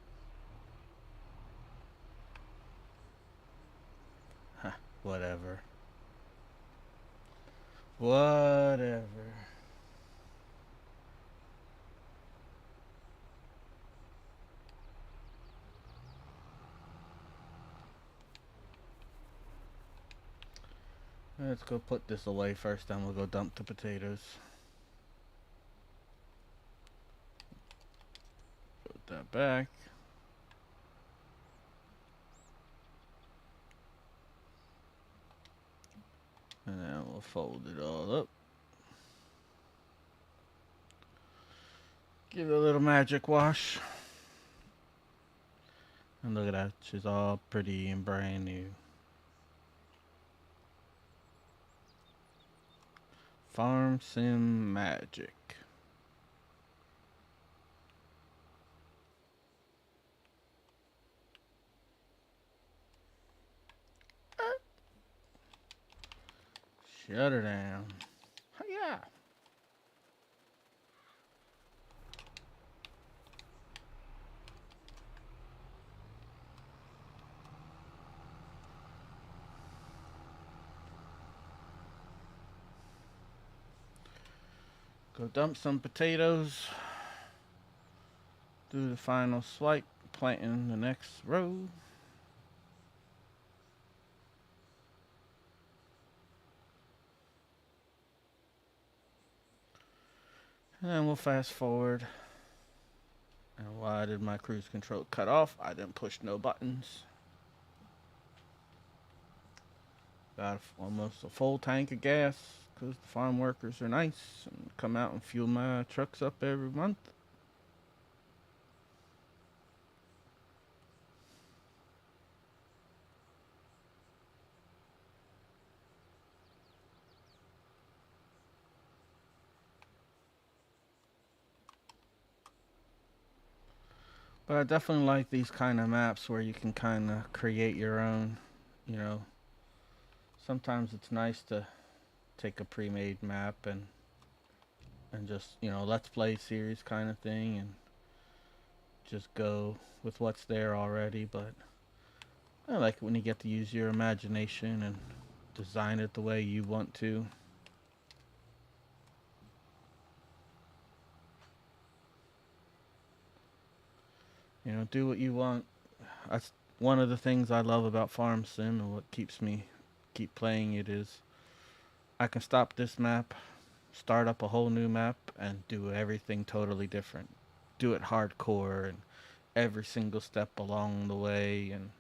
A: Huh, whatever. Whatever. Let's go put this away first, then we'll go dump the potatoes. Put that back. And then we'll fold it all up. Give it a little magic wash. And look at that, she's all pretty and brand new. Farm Sim Magic. Shut her down. Yeah. Go dump some potatoes. Do the final swipe, planting the next row. And then we'll fast forward. And why did my cruise control cut off? I didn't push no buttons. Got almost a full tank of gas because the farm workers are nice and come out and fuel my trucks up every month. But I definitely like these kind of maps where you can kind of create your own, you know. Sometimes it's nice to take a pre-made map and just, you know, let's play series kind of thing and just go with what's there already, but I like it when you get to use your imagination and design it the way you want to. You know, do what you want. That's one of the things I love about Farm Sim and what keeps me keep playing it is I can stop this map, start up a whole new map and do everything totally different. Do it hardcore and every single step along the way and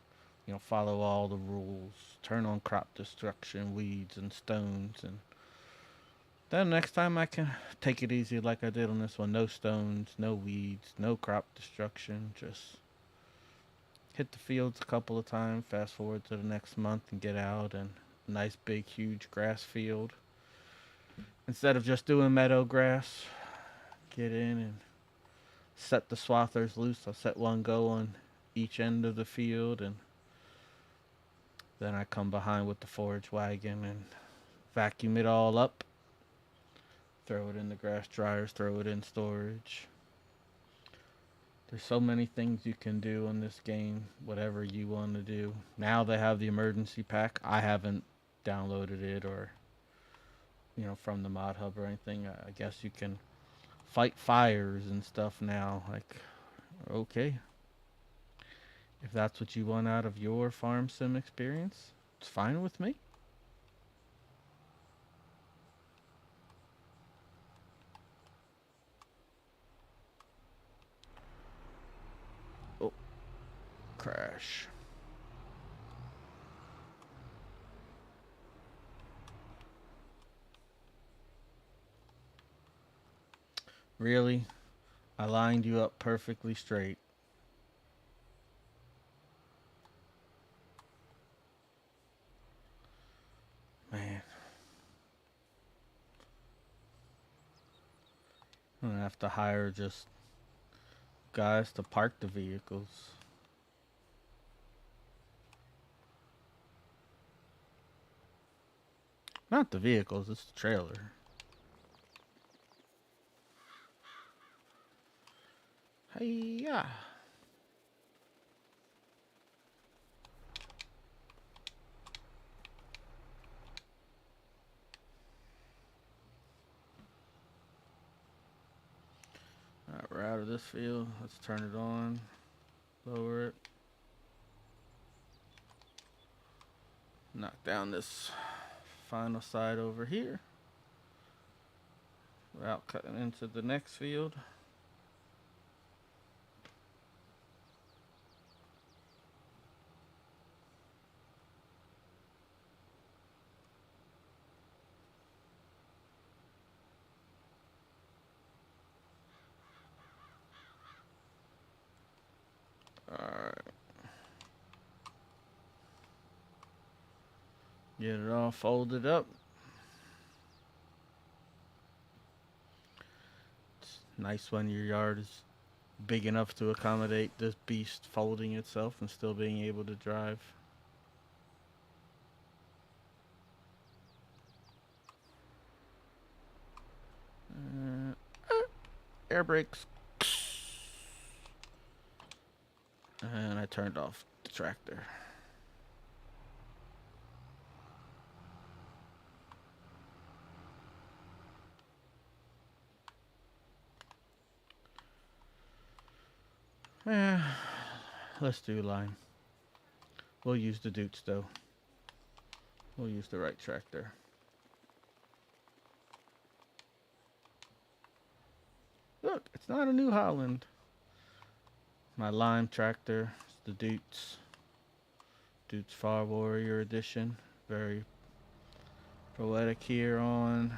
A: you know follow all the rules, turn on crop destruction, weeds and stones and then next time I can take it easy like I did on this one. No stones, no weeds, no crop destruction, just hit the fields a couple of times, fast forward to the next month and get out and nice big huge grass field. Instead of just doing meadow grass, get in and set the swathers loose. I'll set one go on each end of the field and then I come behind with the forage wagon and vacuum it all up. Throw it in the grass dryers, throw it in storage. There's so many things you can do in this game, whatever you want to do. Now they have the emergency pack. I haven't downloaded it or, you know, from the mod hub or anything. I guess you can fight fires and stuff now. Like, okay. If that's what you want out of your farm sim experience, it's fine with me. Oh, crash. Really? I lined you up perfectly straight. Man, I'm gonna have to hire just guys to park the vehicles. Not the vehicles, it's the trailer. Hey, yeah. Alright, we're out of this field. Let's turn it on. Lower it. Knock down this final side over here without cutting into the next field. Alright. Get it all folded up. It's nice when your yard is big enough to accommodate this beast folding itself and still being able to drive. Air brakes. And I turned off the tractor. Yeah, let's do line. We'll use the Dutes though. We'll use the right tractor. Look, it's not a New Holland. My Lime tractor, it's the Dutes. Dutes Far Warrior Edition. Very poetic here on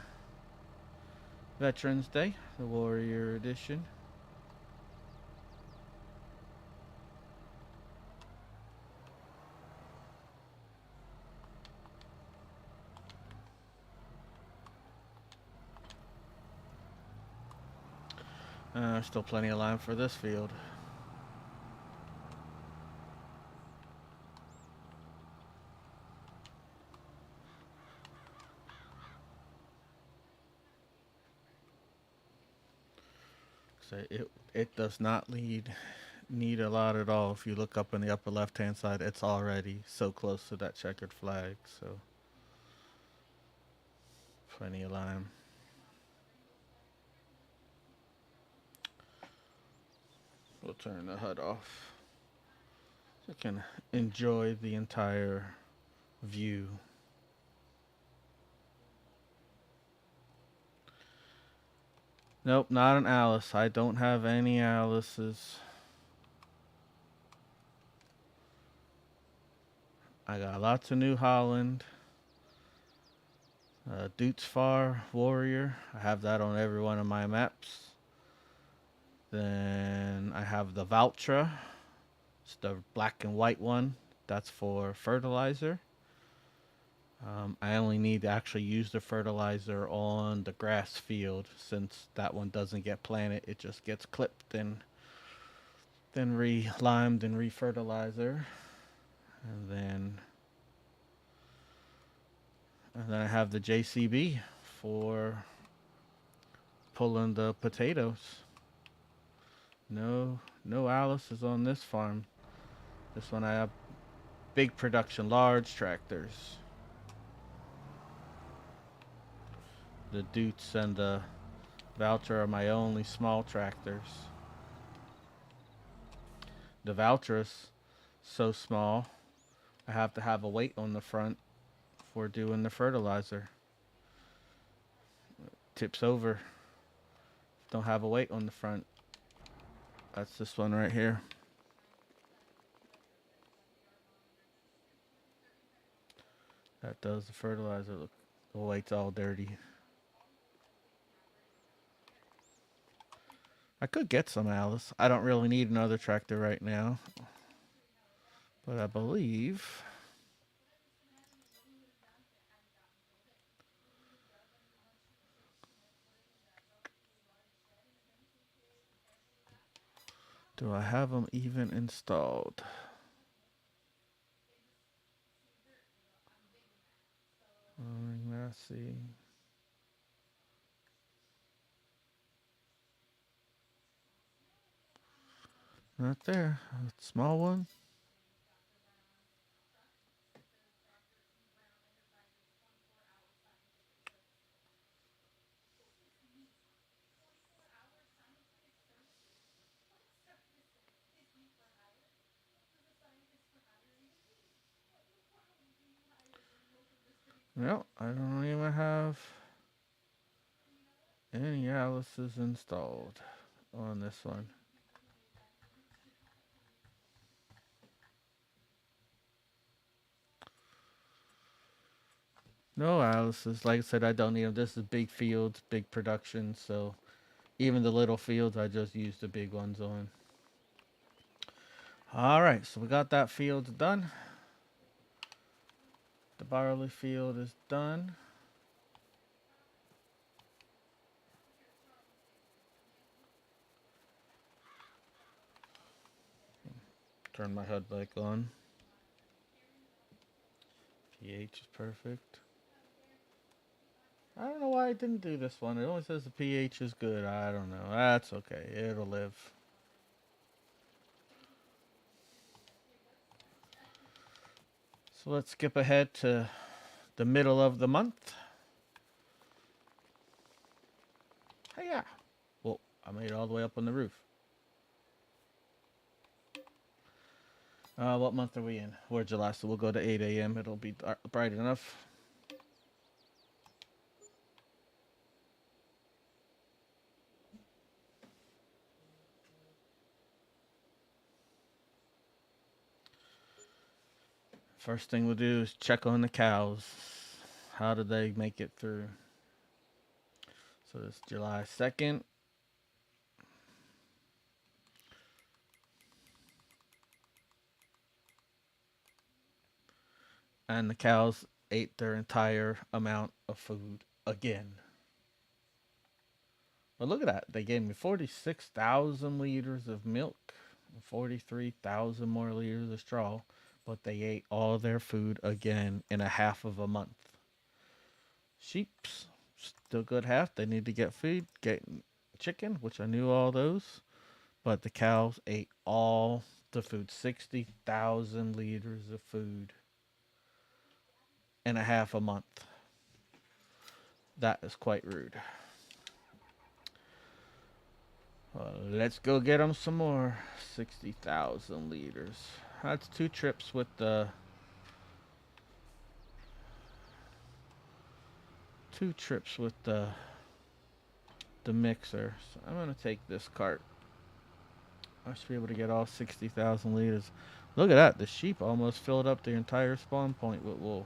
A: Veterans Day, the Warrior Edition. Still plenty of line for this field. So it does not need a lot at all. If you look up in the upper left hand side, it's already so close to that checkered flag. So plenty of lime. We'll turn the HUD off so you can enjoy the entire view. Nope, not an Alice. I don't have any Alices. I got lots of New Holland. Dutes Far Warrior. I have that on every one of my maps. Then I have the Valtra. It's the black and white one. That's for fertilizer. I only need to actually use the fertilizer on the grass field since that one doesn't get planted. It just gets clipped and then re-limed and re-fertilizer. And then I have the JCB for pulling the potatoes. No Alice is on this farm. This one I have big production, large tractors. The Dutes and the Valtra are my only small tractors. The Valtra's so small, I have to have a weight on the front for doing the fertilizer. Tips over. Don't have a weight on the front. That's this one right here. That does the fertilizer. Look, the weight's all dirty. I could get some Alice. I don't really need another tractor right now. But I believe... Do I have them even installed? Let's see. Not there. A small one. No, I don't even have any Alice's installed on this one. No Alice's. Like I said, I don't need them. This is big fields, big production, so even the little fields, I just use the big ones on. All right, so we got that field done. The barley field is done. Turn my HUD back on. pH is perfect. I don't know why I didn't do this one. It only says the pH is good. I don't know. That's okay. It'll live. So let's skip ahead to the middle of the month. Hey, yeah. Well, I made it all the way up on the roof. What month are we in? We're July, so we'll go to 8 a.m. It'll be bright enough. First thing we'll do is check on the cows. How did they make it through? So it's July 2nd. And the cows ate their entire amount of food again. But look at that. They gave me 46,000 liters of milk, 43,000 more liters of straw, but they ate all their food again in a half of a month. Sheep's still good half. They need to get food, get chicken, which I knew all those, but the cows ate all the food, 60,000 liters of food in a half a month. That is quite rude. Let's go get them some more. 60,000 liters. That's 2 trips with the 2 trips with the mixer. So I'm gonna take this cart. I should be able to get all 60,000 liters. Look at that. The sheep almost filled up the entire spawn point with wool.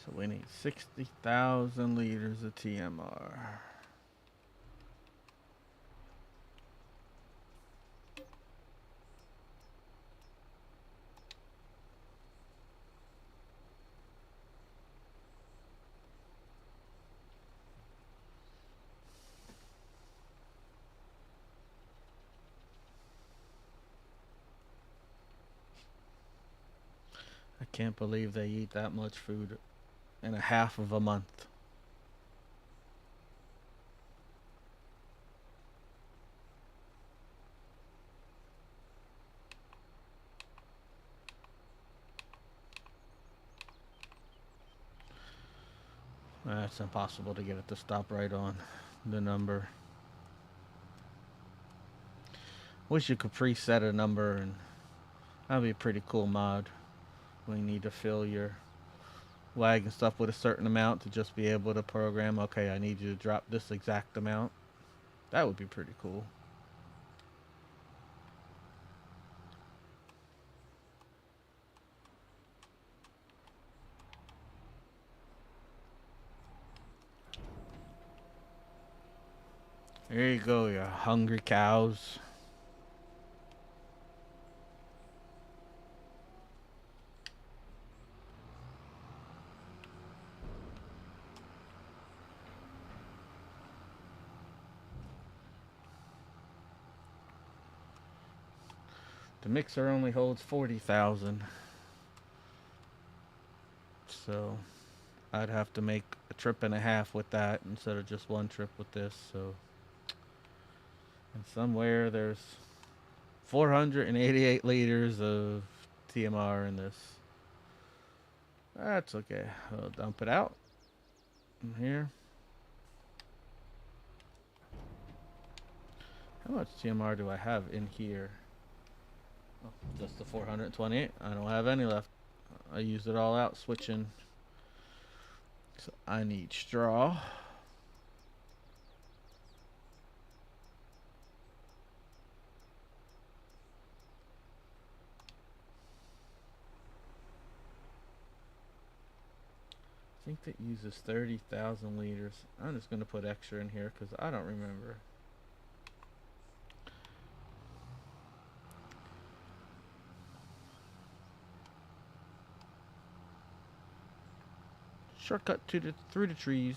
A: So we need 60,000 liters of TMR. I can't believe they eat that much food in a half of a month. It's impossible to get it to stop right on the number. Wish you could preset a number, and that'd be a pretty cool mod. When you need to fill your wagon stuff with a certain amount to just be able to program, okay, I need you to drop this exact amount. That would be pretty cool. There you go, you hungry cows. The mixer only holds 40,000. So I'd have to make a trip and a half with that instead of just one trip with this. So, and somewhere there's 488 liters of TMR in this. That's okay. I'll dump it out in here. How much TMR do I have in here? Oh, just the 428. I don't have any left. I used it all out switching. So I need straw. I think that uses 30,000 liters. I'm just going to put extra in here because I don't remember. Shortcut to through the trees.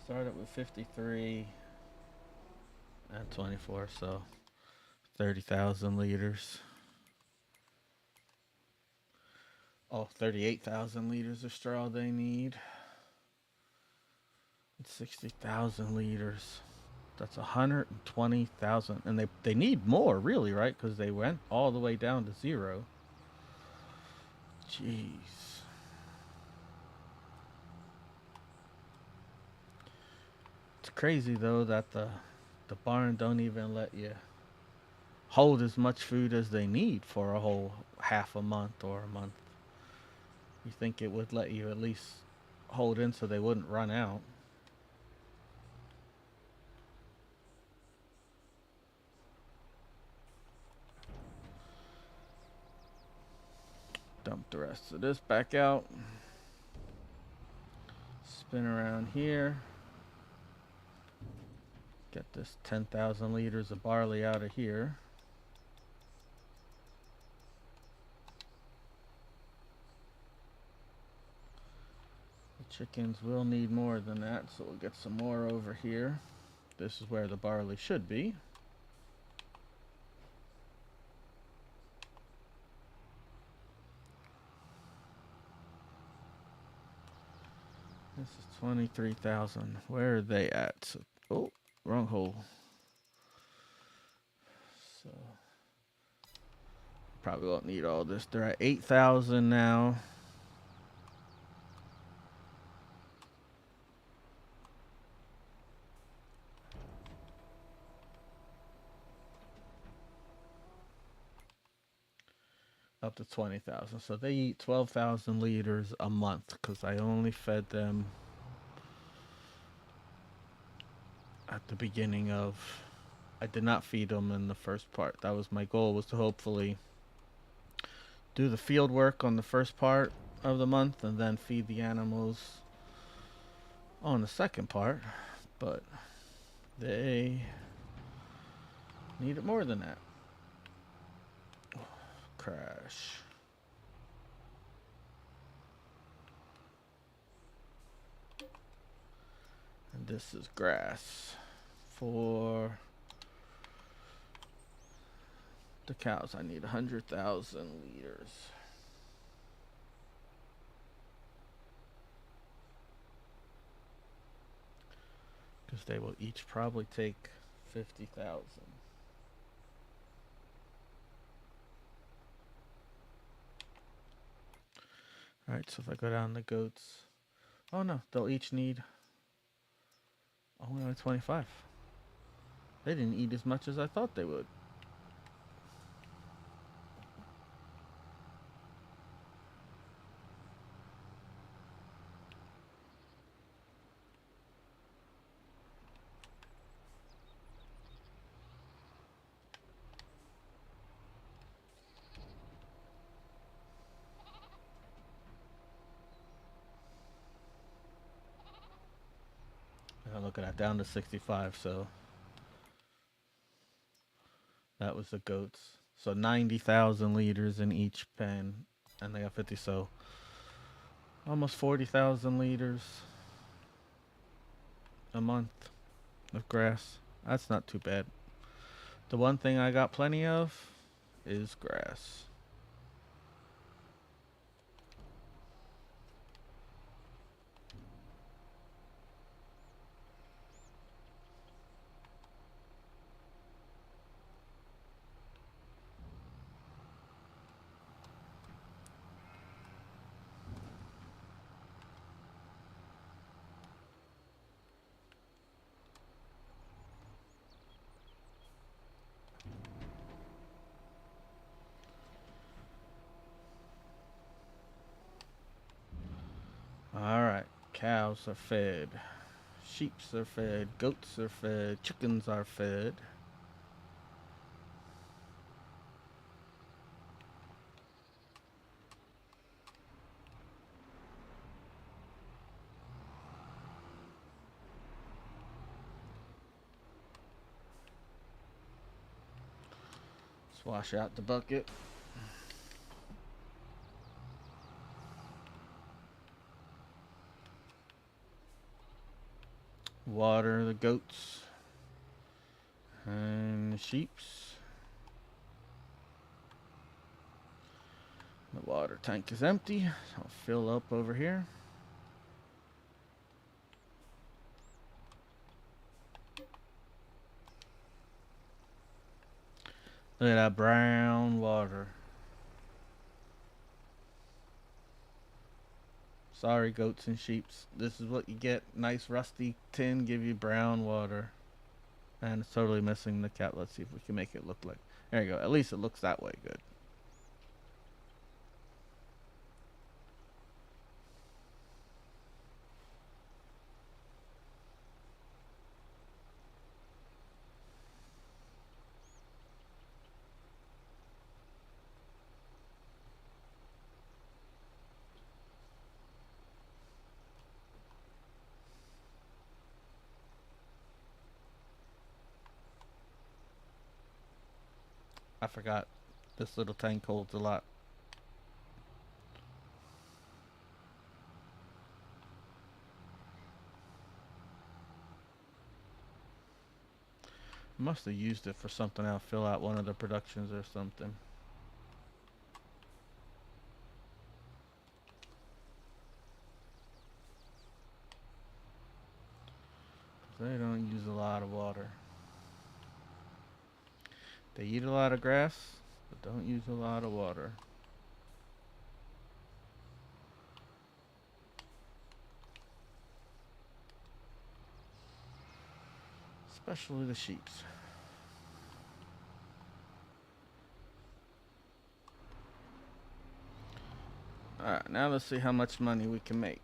A: Started with 53 and 24, so 30,000 liters. Oh, 38,000 liters of straw they need. It's 60,000 liters. That's 120,000, and they need more, really, right? Because they went all the way down to 0. Jeez. It's crazy though that the barn don't even let you hold as much food as they need for a whole half a month or a month. You think it would let you at least hold in so they wouldn't run out. Dump the rest of this back out. Spin around here. Get this 10,000 liters of barley out of here. The chickens will need more than that, so we'll get some more over here. This is where the barley should be. This is 23,000. Where are they at? So, oh, wrong hole. So probably won't need all this. They're at 8,000 now. Up to 20,000. So they eat 12,000 liters a month because I only fed them at the beginning of. I did not feed them in the first part. That was my goal, was to hopefully do the field work on the first part of the month and then feed the animals on the second part. But they needed more than that. Crash. And this is grass for the cows. I need 100,000 liters. Because they will each probably take 50,000. Alright, so if I go down the goats. Oh no, they'll each need only like 25. They didn't eat as much as I thought they would. And look at that, down to 65, so that was the goats. So 90,000 liters in each pen, and they got 50, so almost 40,000 liters a month of grass. That's not too bad. The one thing I got plenty of is grass. Cows are fed. Sheeps are fed. Goats are fed. Chickens are fed. Let's wash out the bucket. Water the goats and the sheeps. The water tank is empty. I'll fill up over here. Look at that brown water. Sorry, goats and sheeps. This is what you get. Nice rusty tin, give you brown water. And it's totally missing the cat. Let's see if we can make it look like. There you go. At least it looks that way good. I forgot. This little tank holds a lot. Must have used it for something else. Fill out one of the productions or something. They don't use a lot of water. They eat a lot of grass, but don't use a lot of water. Especially the sheeps. Alright, now let's see how much money we can make.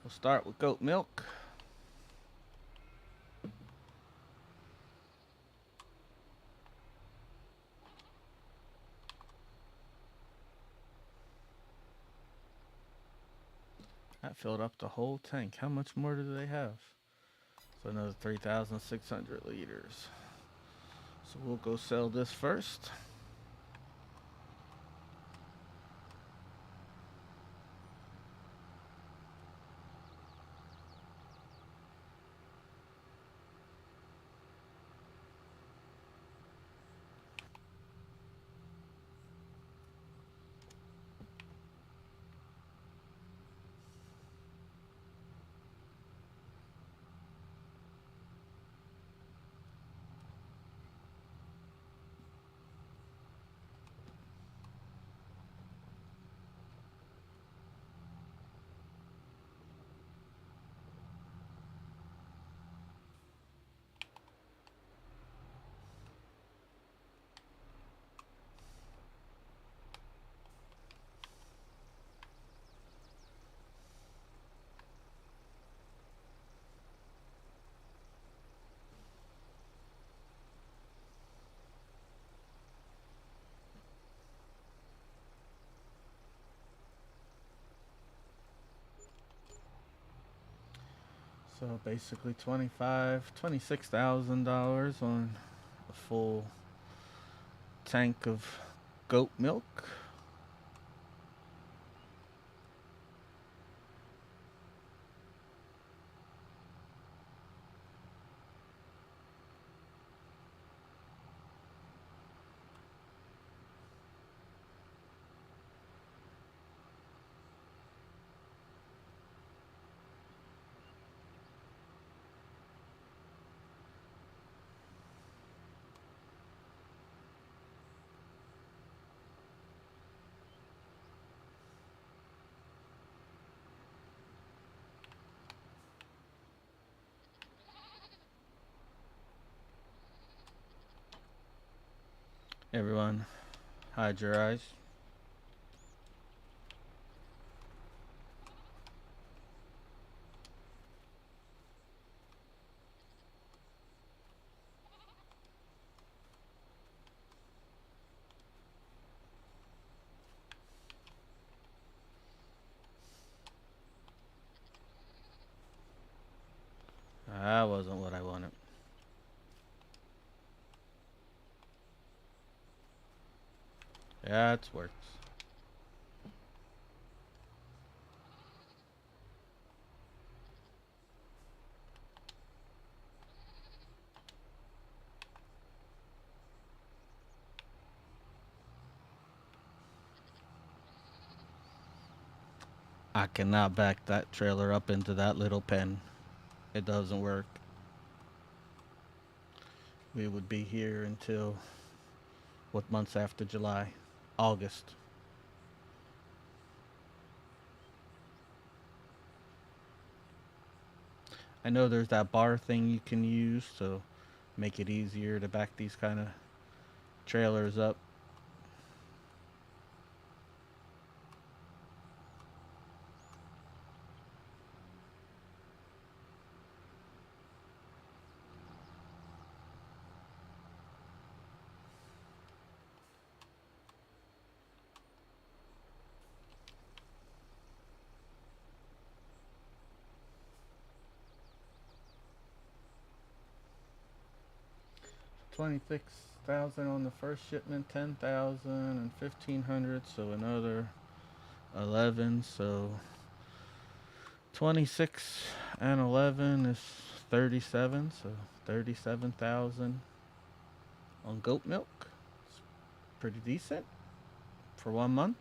A: We'll start with goat milk. That filled up the whole tank. How much more do they have? So another 3,600 liters. So we'll go sell this first. So basically $26,000 on a full tank of goat milk. Everyone, hide your eyes. That wasn't what I wanted. Yeah, it works. I cannot back that trailer up into that little pen. It doesn't work. We would be here until what months after July? August. I know there's that bar thing you can use to make it easier to back these kind of trailers up. $26,000 on the first shipment, 10,000 and 1,500, so another 11. So 26 and 11 is 37. So 37,000 on goat milk. It's pretty decent for 1 month.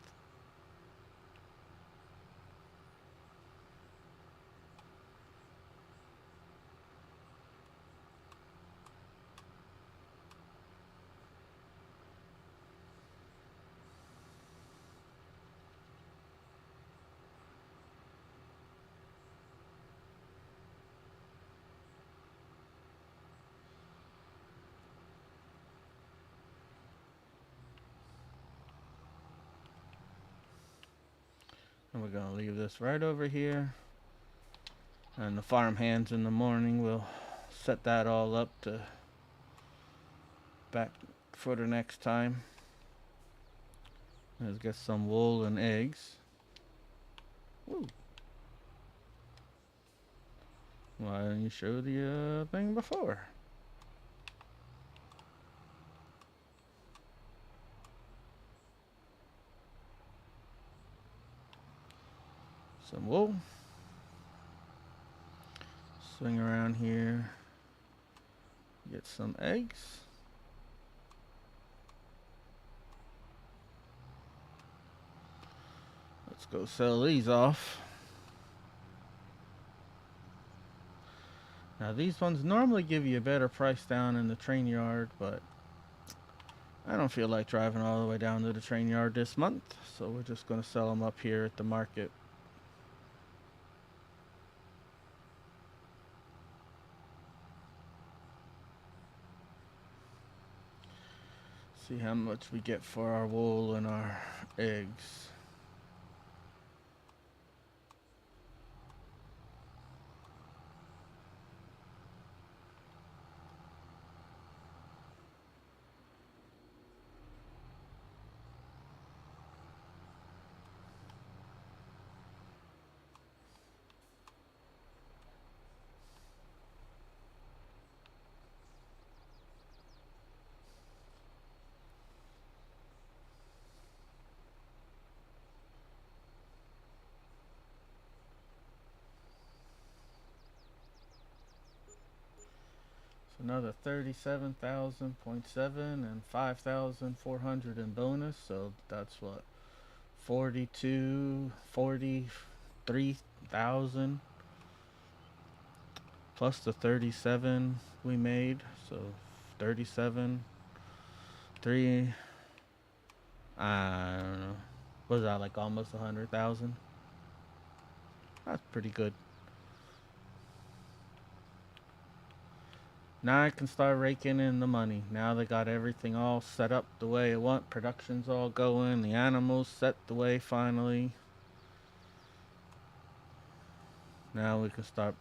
A: And we're gonna leave this right over here. And the farm hands in the morning will set that all up to back for the next time. Let's get some wool and eggs. Woo. Why didn't you show the thing before? Some wool. Swing around here. Get some eggs. Let's go sell these off. Now these ones normally give you a better price down in the train yard, but I don't feel like driving all the way down to the train yard this month, so we're just going to sell them up here at the market. See how much we get for our wool and our eggs. So another 37,000.7 and 5,400 in bonus, so that's what, 43,000 plus the 37 we made, so 37, 3, I don't know, what was that, like almost 100,000? That's pretty good. Now I can start raking in the money. Now they got everything all set up the way I want. Production's all going. The animals set the way finally. Now we can start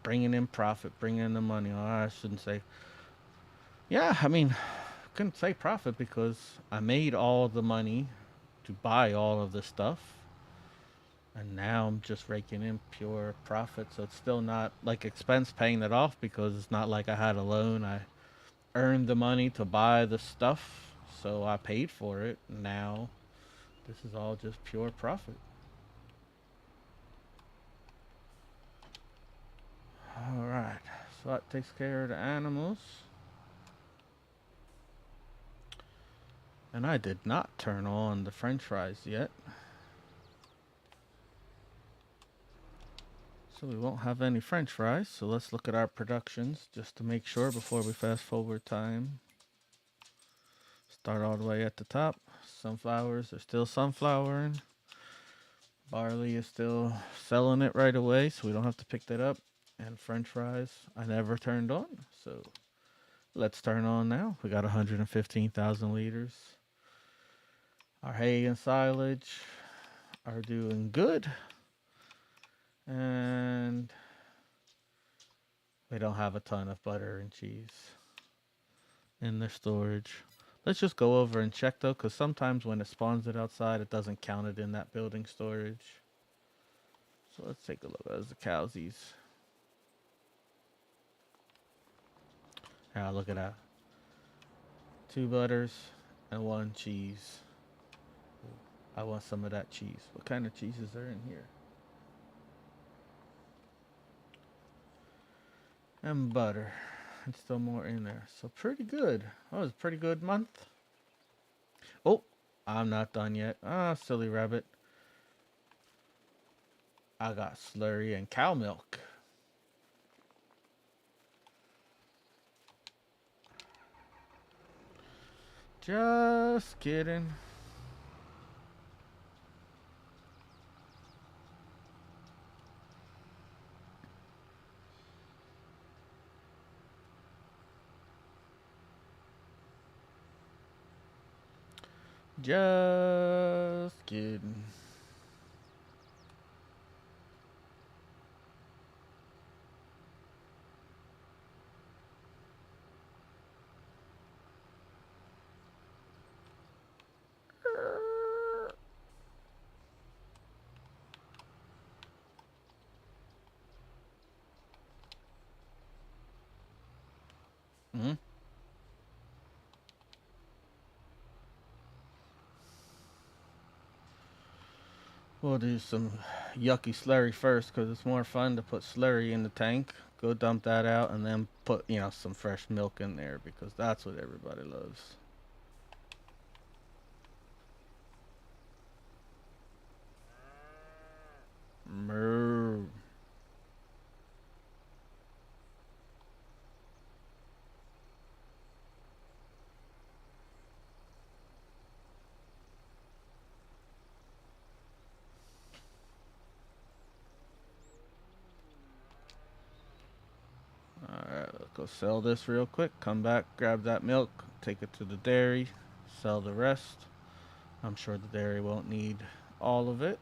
A: bringing in profit, bringing in the money. Oh, I shouldn't say. Yeah, I mean, I couldn't say profit because I made all the money to buy all of this stuff. And now I'm just raking in pure profit. So it's still not like expense paying it off because it's not like I had a loan. I earned the money to buy the stuff. So I paid for it. Now this is all just pure profit. Alright. So that takes care of the animals. And I did not turn on the french fries yet. So we won't have any french fries. So let's look at our productions just to make sure before we fast forward time. Start all the way at the top. Sunflowers are still sunflowering. Barley is still selling it right away, so we don't have to pick that up. And french fries I never turned on. So let's turn on now. We got 115,000 liters. Our hay and silage are doing good. And we don't have a ton of butter and cheese in the storage. Let's just go over and check though, because sometimes when it spawns it outside, it doesn't count it in that building storage. So let's take a look at the cowsies. Yeah, look at that. 2 butters and 1 cheese. I want some of that cheese. What kind of cheeses are in here? And butter. And still more in there. So pretty good. That was a pretty good month. Oh, I'm not done yet. Ah, silly rabbit. I got slurry and cow milk. Just kidding. Just kidding. Mm-hmm. We'll do some yucky slurry first because it's more fun to put slurry in the tank. Go dump that out and then put, some fresh milk in there because that's what everybody loves. Moo. Alright, let's go sell this real quick. Come back, grab that milk, take it to the dairy, sell the rest. I'm sure the dairy won't need all of it.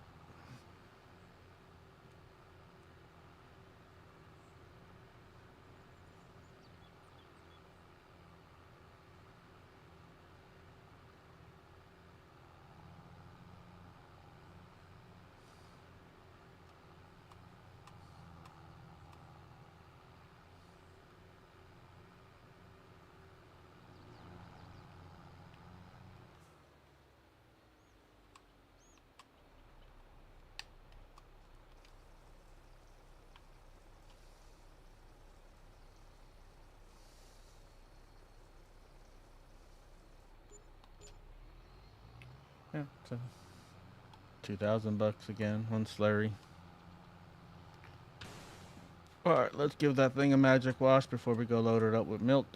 A: Yeah, so $2,000 again on slurry. Alright, let's give that thing a magic wash before we go load it up with milk.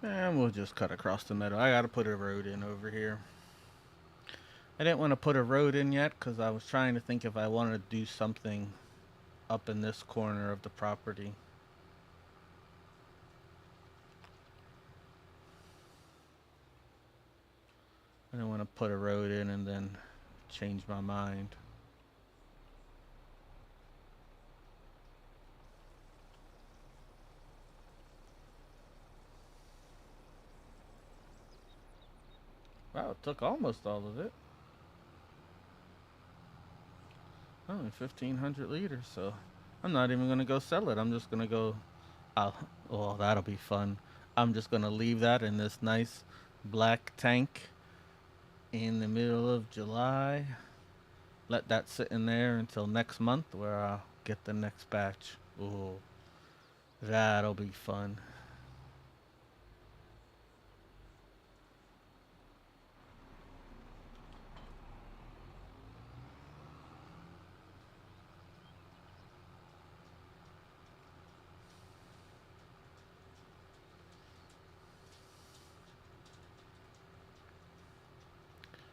A: And we'll just cut across the middle. I gotta put a road in over here. I didn't want to put a road in yet because I was trying to think if I wanted to do something up in this corner of the property. I didn't want to put a road in and then change my mind. Wow, it took almost all of it. Only 1,500 liters, so I'm not even gonna go sell it. I'm just gonna go. I'll, well, that'll be fun. I'm just gonna leave that in this nice black tank in the middle of July. Let that sit in there until next month, where I'll get the next batch. Ooh, that'll be fun.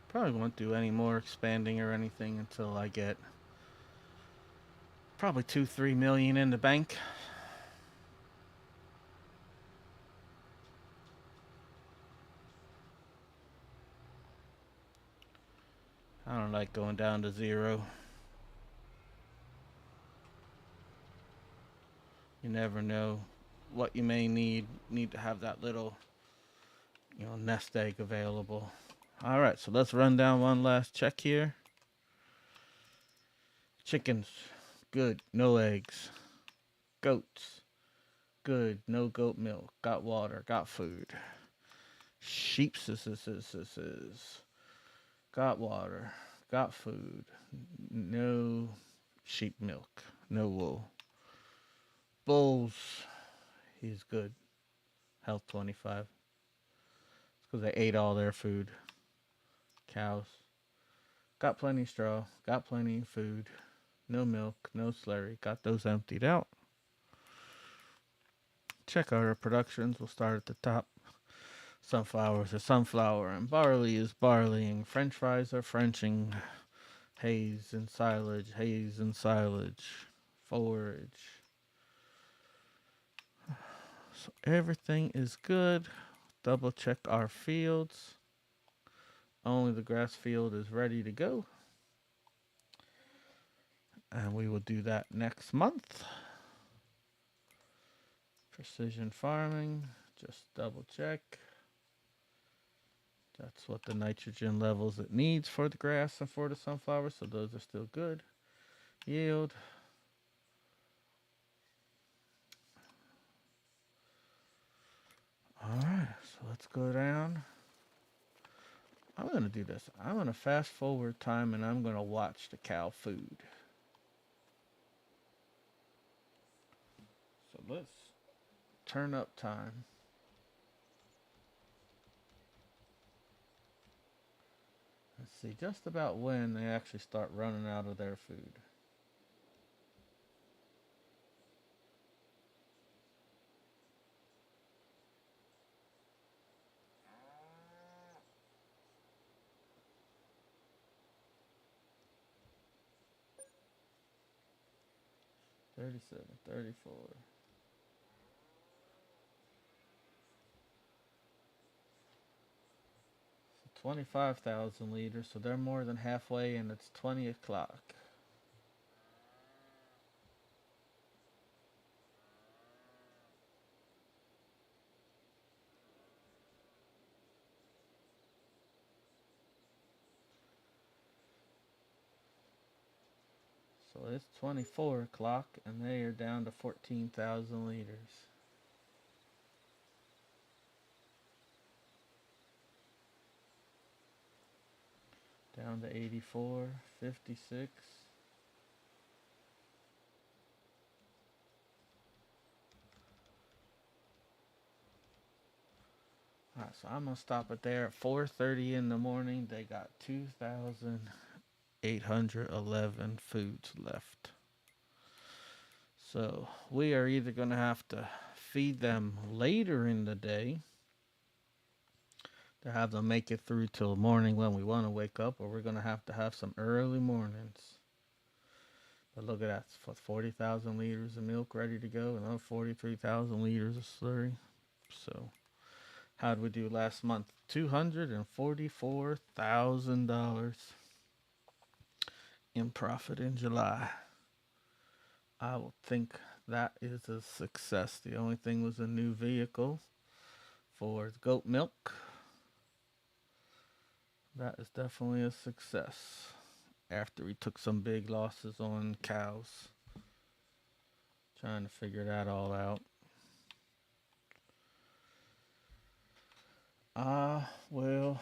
A: Probably won't do any more expanding or anything until I get probably 2, 3 million in the bank. I don't like going down to zero. You never know what you may need. Need to have that little, nest egg available. All right, so let's run down one last check here. Chickens, good, no eggs. Goats, good, no goat milk. Got water, got food. Sheep, got water, got food. No sheep milk, no wool. Bulls, he's good. Health 25. It's because they ate all their food. Cows, got plenty of straw, got plenty of food. No milk, no slurry. Got those emptied out. Check our productions. We'll start at the top. Sunflowers are sunflower, and barley is barleying. French fries are Frenching. Hays and silage. Forage. So everything is good. Double check our fields. Only the grass field is ready to go. And we will do that next month. Precision farming. Just double check. That's what the nitrogen levels it needs for the grass and for the sunflower, so those are still good. Yield. Alright, so let's go down. I'm going to do this. I'm going to fast forward time and I'm going to watch the cow food. So let's turn up time. Let's see just about when they actually start running out of their food. $37, $34. 25,000 liters, so they're more than halfway, and it's 20 o'clock. So it's 24 o'clock, and they are down to 14,000 liters. Down to 84, 56. Alright, so I'm gonna stop it there at 4:30 in the morning. They got 2,811 foods left. So we are either gonna have to feed them later in the day to have them make it through till morning when we want to wake up, or we're gonna have to have some early mornings. But look at that, for 40,000 liters of milk ready to go, and another 43,000 liters of slurry. So, how did we do last month? $244,000 in profit in July. I will think that is a success. The only thing was a new vehicle for goat milk. That is definitely a success after we took some big losses on cows. Trying to figure that all out. I will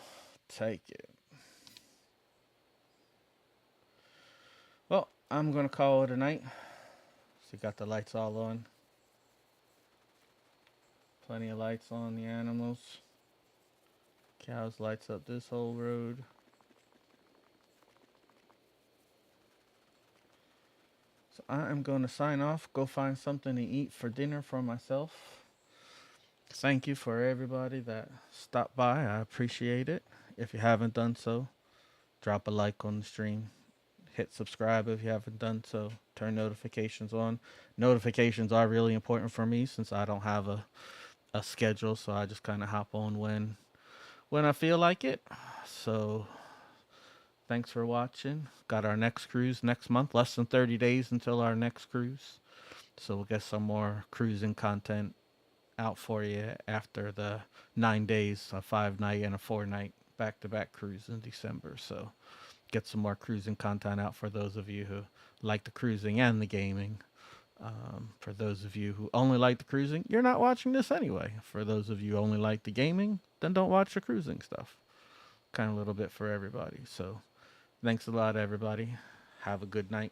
A: take it. Well, I'm going to call it a night. So, got the lights all on. Plenty of lights on the animals. Cows lights up this whole road. So I am going to sign off, go find something to eat for dinner for myself. Thank you for everybody that stopped by. I appreciate it. If you haven't done so, drop a like on the stream. Hit subscribe if you haven't done so. Turn notifications on. Notifications are really important for me since I don't have a schedule, so I just kind of hop on when I feel like it. So thanks for watching. Got our next cruise next month. Less than 30 days until our next cruise. So we'll get some more cruising content out for you after the 9 days, a 5-night and a 4-night back-to-back cruise in December. So get some more cruising content out for those of you who like the cruising and the gaming. For those of you who only like the cruising, you're not watching this anyway. For those of you who only like the gaming, then don't watch the cruising stuff. Kind of a little bit for everybody. So thanks a lot, everybody. Have a good night.